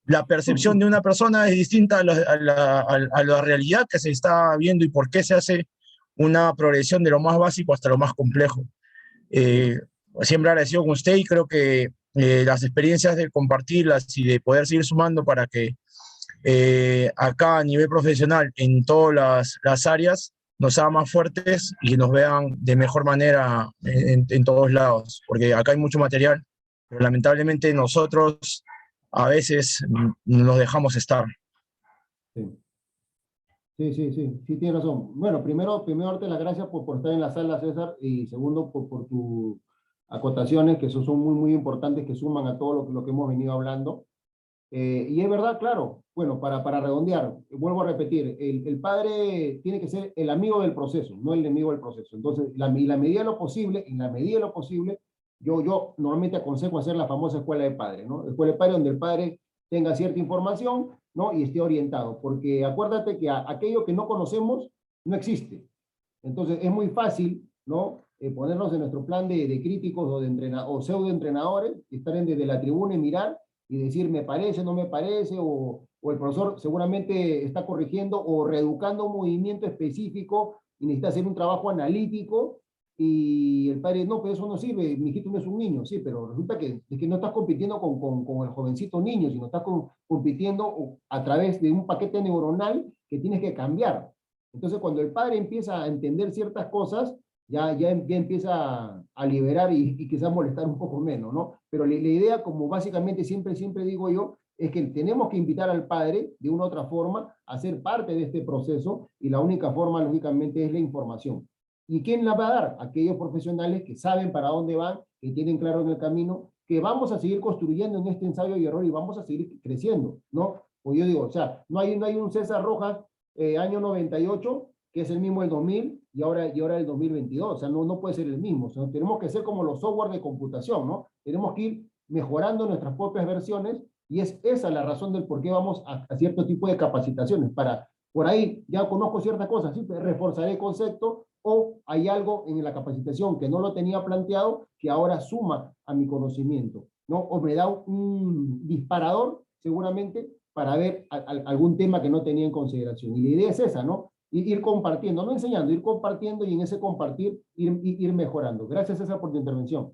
la percepción de una persona es distinta a la realidad que se está viendo y por qué se hace una progresión de lo más básico hasta lo más complejo. Siempre agradecido con usted y creo que las experiencias de compartirlas y de poder seguir sumando para que acá a nivel profesional en todas las áreas nos haga más fuertes y nos vean de mejor manera en todos lados, porque acá hay mucho material, pero lamentablemente nosotros a veces nos dejamos estar. Sí. Sí, tienes razón. Bueno, primero darte las gracias por estar en la sala, César, y segundo, por tus acotaciones, que son muy importantes, que suman a todo lo que hemos venido hablando. Y es verdad, claro, bueno, para redondear, vuelvo a repetir, el padre tiene que ser el amigo del proceso, no el enemigo del proceso. Entonces, en la medida de lo posible, yo normalmente aconsejo hacer la famosa escuela de padres, ¿no? Escuela de padres donde el padre tenga cierta información, ¿no? Y esté orientado, porque acuérdate que aquello que no conocemos no existe. Entonces, es muy fácil, ¿no? Ponernos en nuestro plan de críticos o pseudo entrenadores, estar desde la tribuna y mirar y decir me parece, no me parece, o el profesor seguramente está corrigiendo o reeducando un movimiento específico y necesita hacer un trabajo analítico y el padre, no, pero eso no sirve, mi hijito no es un niño, sí, pero resulta que no estás compitiendo con el jovencito niño, sino estás compitiendo a través de un paquete neuronal que tienes que cambiar. Entonces, cuando el padre empieza a entender ciertas cosas, ya empieza a liberar y quizás molestar un poco menos, ¿no? Pero la idea, como básicamente siempre digo yo, es que tenemos que invitar al padre, de una u otra forma, a ser parte de este proceso, y la única forma, lógicamente, es la información. ¿Y quién la va a dar? Aquellos profesionales que saben para dónde van, que tienen claro en el camino, que vamos a seguir construyendo en este ensayo y error y vamos a seguir creciendo, ¿no? Pues yo digo, o sea, no hay un César Rojas año 98, que es el mismo del 2000, y ahora el 2022, o sea, no puede ser el mismo, o sea, tenemos que ser como los software de computación, ¿no? Tenemos que ir mejorando nuestras propias versiones, y es esa la razón del por qué vamos a cierto tipo de capacitaciones, por ahí, ya conozco ciertas cosas, ¿sí? Reforzaré el concepto, o hay algo en la capacitación que no lo tenía planteado, que ahora suma a mi conocimiento, ¿no? O me da un disparador, seguramente, para ver algún tema que no tenía en consideración. Y la idea es esa, ¿no? Ir compartiendo, no enseñando, ir compartiendo, y en ese compartir ir mejorando. Gracias, César, por tu intervención.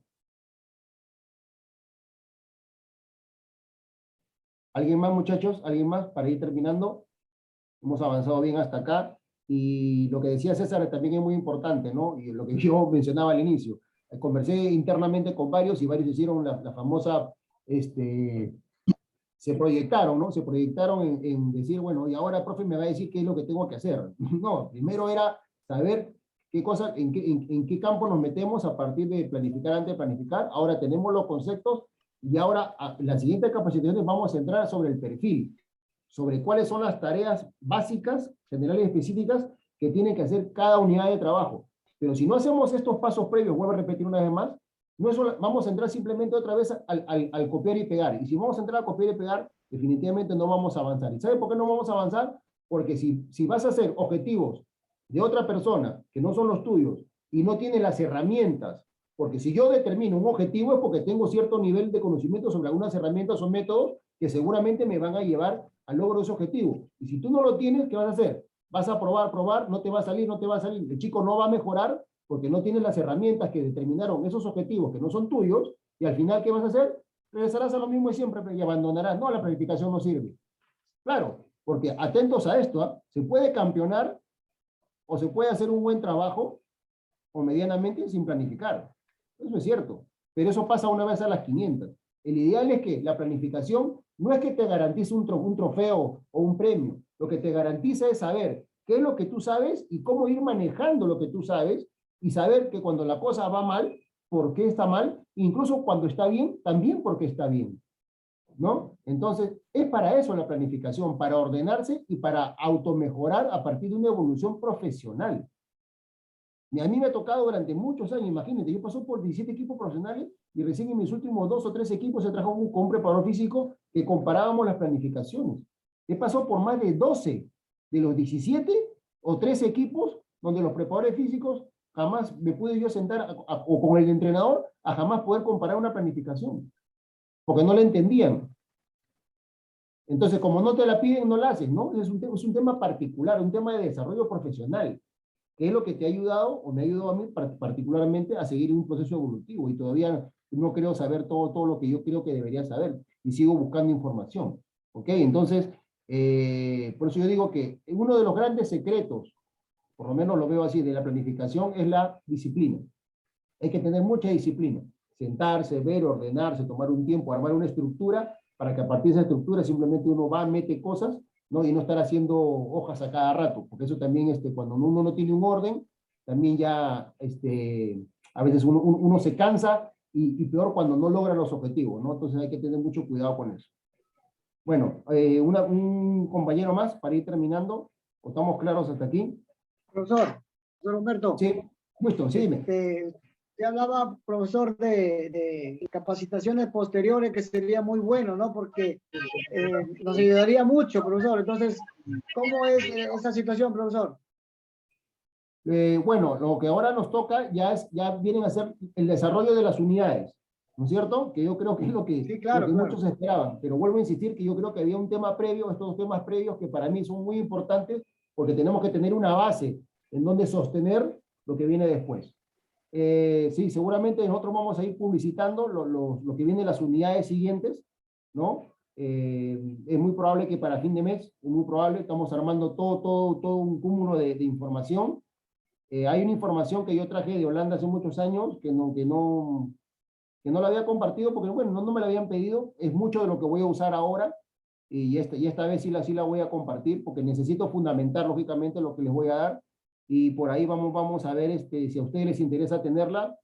¿Alguien más, muchachos? ¿Alguien más para ir terminando? Hemos avanzado bien hasta acá. Y lo que decía César también es muy importante, ¿no? Y lo que yo mencionaba al inicio. Conversé internamente con varios y varios hicieron la famosa, se proyectaron, ¿no? Se proyectaron en decir, bueno, y ahora, profe, me va a decir qué es lo que tengo que hacer. No, primero era saber qué cosa, en qué campo nos metemos a partir de planificar antes de planificar. Ahora tenemos los conceptos, y ahora la siguiente capacitación vamos a entrar sobre el perfil, sobre cuáles son las tareas básicas, generales y específicas que tiene que hacer cada unidad de trabajo. Pero si no hacemos estos pasos previos, vuelvo a repetir una vez más, no es vamos a entrar simplemente otra vez al copiar y pegar. Y si vamos a entrar a copiar y pegar, definitivamente no vamos a avanzar. ¿Y sabe por qué no vamos a avanzar? Porque si vas a hacer objetivos de otra persona que no son los tuyos y no tienes las herramientas, porque si yo determino un objetivo es porque tengo cierto nivel de conocimiento sobre algunas herramientas o métodos que seguramente me van a llevar al logro de ese objetivo. Y si tú no lo tienes, ¿qué vas a hacer? Vas a probar, no te va a salir. El chico no va a mejorar porque no tienes las herramientas que determinaron esos objetivos que no son tuyos, y al final, ¿qué vas a hacer? Regresarás a lo mismo de siempre y abandonarás. No, la planificación no sirve. Claro, porque atentos a esto, se puede campeonar o se puede hacer un buen trabajo o medianamente sin planificar. Eso es cierto, pero eso pasa una vez a las 500. El ideal es que la planificación no es que te garantice un trofeo o un premio. Lo que te garantiza es saber qué es lo que tú sabes y cómo ir manejando lo que tú sabes, y saber que cuando la cosa va mal, por qué está mal, incluso cuando está bien, también por qué está bien, ¿no? Entonces, es para eso la planificación, para ordenarse y para automejorar a partir de una evolución profesional. Y a mí me ha tocado durante muchos años, imagínate, yo pasé por 17 equipos profesionales y recién en mis últimos 2 o 3 equipos se trajo con un preparador físico que comparábamos las planificaciones. He pasado por más de 12 de los 17 o 13 equipos donde los preparadores físicos jamás me pude yo sentar o con el entrenador a jamás poder comparar una planificación, porque no la entendían. Entonces, como no te la piden, no la haces, ¿no? Es un tema particular, un tema de desarrollo profesional, que es lo que te ha ayudado, o me ha ayudado a mí particularmente, a seguir un proceso evolutivo, y todavía no creo saber todo lo que yo creo que debería saber, y sigo buscando información, ¿ok? Entonces, por eso yo digo que uno de los grandes secretos por lo menos lo veo así, de la planificación, es la disciplina. Hay que tener mucha disciplina. Sentarse, ver, ordenarse, tomar un tiempo, armar una estructura, para que a partir de esa estructura simplemente uno va, mete cosas, ¿no? Y no estar haciendo hojas a cada rato, porque eso también, cuando uno no tiene un orden, también ya, a veces uno se cansa, y peor cuando no logra los objetivos, ¿no? Entonces hay que tener mucho cuidado con eso. Bueno, un compañero más para ir terminando. ¿O estamos claros hasta aquí? Profesor Humberto. Sí, listo, sí, dime. Te hablaba, profesor, de capacitaciones posteriores, que sería muy bueno, ¿no? Porque nos ayudaría mucho, profesor. Entonces, ¿cómo es esa situación, profesor? Bueno, lo que ahora nos toca ya vienen a ser el desarrollo de las unidades, ¿no es cierto? Que yo creo que es lo que, Sí, claro, claro. muchos esperaban. Pero vuelvo a insistir que yo creo que había un tema previo, estos temas previos que para mí son muy importantes, porque tenemos que tener una base en donde sostener lo que viene después. Sí, seguramente nosotros vamos a ir publicitando lo que viene en las unidades siguientes, ¿no? Es muy probable que para fin de mes, es muy probable, estamos armando todo un cúmulo de información. Hay una información que yo traje de Holanda hace muchos años que no la había compartido porque, bueno, no me la habían pedido. Es mucho de lo que voy a usar ahora, y esta vez sí la voy a compartir porque necesito fundamentar, lógicamente, lo que les voy a dar, y por ahí vamos a ver si a ustedes les interesa tenerla,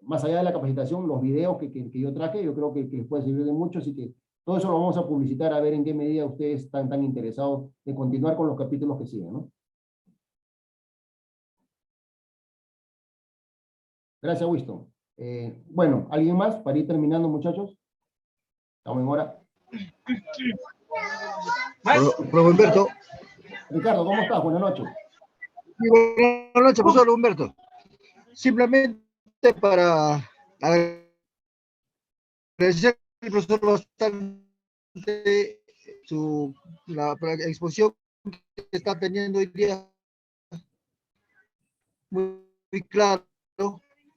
más allá de la capacitación, los videos que yo traje, yo creo que les puede servir de mucho, así que todo eso lo vamos a publicitar, a ver en qué medida ustedes están tan interesados de continuar con los capítulos que siguen, ¿no? Gracias, Winston. Bueno, ¿alguien más para ir terminando, muchachos? Estamos en hora. Profe Humberto. Ricardo, ¿cómo estás? Buenas noches. Buenas noches, profesor Humberto. Simplemente para agradecer al profesor bastante la exposición que está teniendo hoy día, muy claro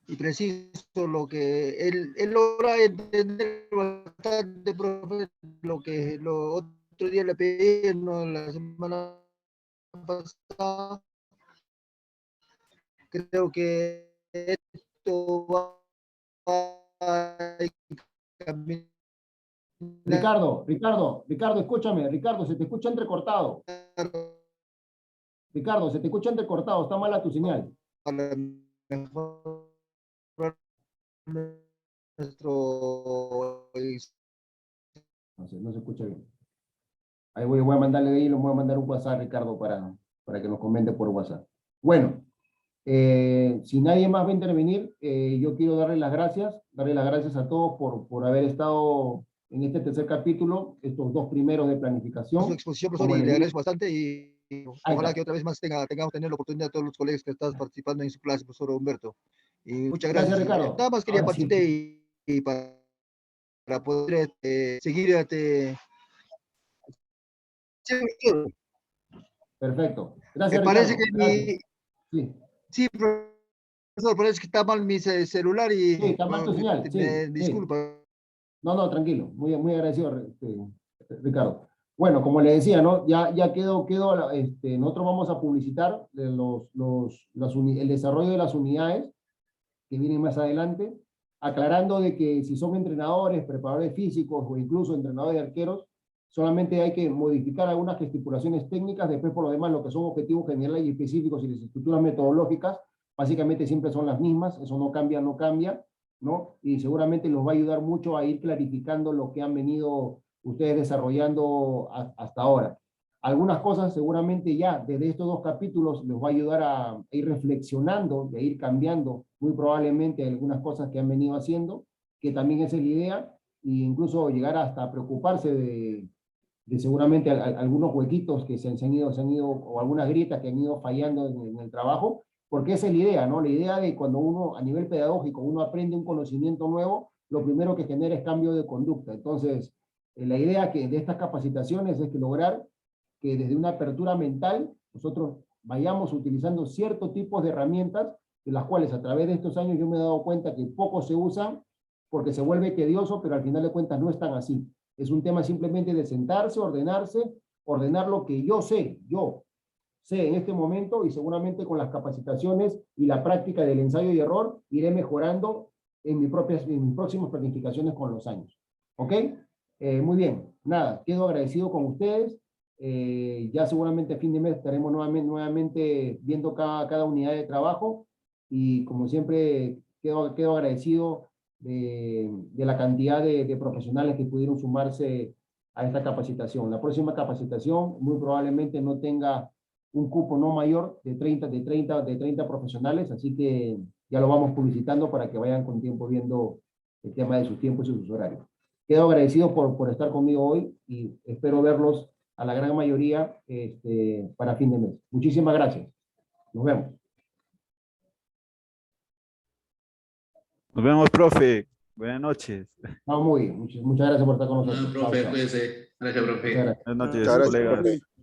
y preciso, lo que él logra entender bastante, profe, lo que otro día le pedí, ¿no? La semana pasada. Creo que esto va a caminar. Ricardo, escúchame. Ricardo, se te escucha entrecortado. Ricardo, se te escucha entrecortado, está mala tu señal. Para mejorar nuestro... No se escucha bien. Ahí voy a mandarle de ahí, le voy a mandar un WhatsApp, Ricardo, para que nos comente por WhatsApp. Bueno, si nadie más va a intervenir, yo quiero darle las gracias a todos por haber estado en este tercer capítulo, estos dos primeros de planificación. Su exposición, profesor, y le agradezco bastante, y ojalá que otra vez más tengamos tener la oportunidad, todos los colegas que están participando en su clase, profesor Humberto. Y muchas gracias. Ricardo. Nada más quería Ahora partir sí. y para poder seguir Perfecto. Gracias, me parece Ricardo. que sí, profesor, parece que está mal mi celular y sí, está mal tu señal. me Sí, disculpa. No, tranquilo. Muy agradecido, Ricardo. Bueno, como le decía, ¿no? Ya quedó, nosotros vamos a publicitar el desarrollo de las unidades que vienen más adelante, aclarando de que si son entrenadores, preparadores físicos o incluso entrenadores de arqueros, solamente hay que modificar algunas estipulaciones técnicas. Después, por lo demás, lo que son objetivos generales y específicos y las estructuras metodológicas, básicamente siempre son las mismas. Eso no cambia, ¿no? Y seguramente los va a ayudar mucho a ir clarificando lo que han venido ustedes desarrollando hasta ahora. Algunas cosas seguramente ya desde estos dos capítulos les va a ayudar a ir reflexionando y a ir cambiando muy probablemente algunas cosas que han venido haciendo, que también esa es la idea, e incluso llegar hasta preocuparse de seguramente algunos huequitos que se han ido, o algunas grietas que han ido fallando en el trabajo, porque esa es la idea, ¿no? La idea de cuando uno, a nivel pedagógico, uno aprende un conocimiento nuevo, lo primero que genera es cambio de conducta. Entonces, la idea de estas capacitaciones es que lograr que desde una apertura mental nosotros vayamos utilizando ciertos tipos de herramientas, de las cuales a través de estos años yo me he dado cuenta que poco se usan porque se vuelve tedioso, pero al final de cuentas no es tan así. Es un tema simplemente de sentarse, ordenar lo que yo sé, yo. sé en este momento y seguramente con las capacitaciones y la práctica del ensayo y error iré mejorando en mis próximas planificaciones con los años. ¿Ok? Muy bien. Nada, quedo agradecido con ustedes. Ya seguramente a fin de mes estaremos nuevamente viendo cada unidad de trabajo y como siempre quedo agradecido de la cantidad de profesionales que pudieron sumarse a esta capacitación. La próxima capacitación muy probablemente no tenga un cupo no mayor de 30 profesionales, así que ya lo vamos publicitando para que vayan con tiempo viendo el tema de sus tiempos y sus horarios. Quedo agradecido por estar conmigo hoy y espero verlos a la gran mayoría para fin de mes. Muchísimas gracias. Nos vemos. Nos vemos, profe. Buenas noches. No, muy bien. Muchas gracias por estar con nosotros. Profe, Chao, chao. cuídese. Gracias, profe. Muchas gracias. Buenas noches, Muchas gracias, colegas. profe.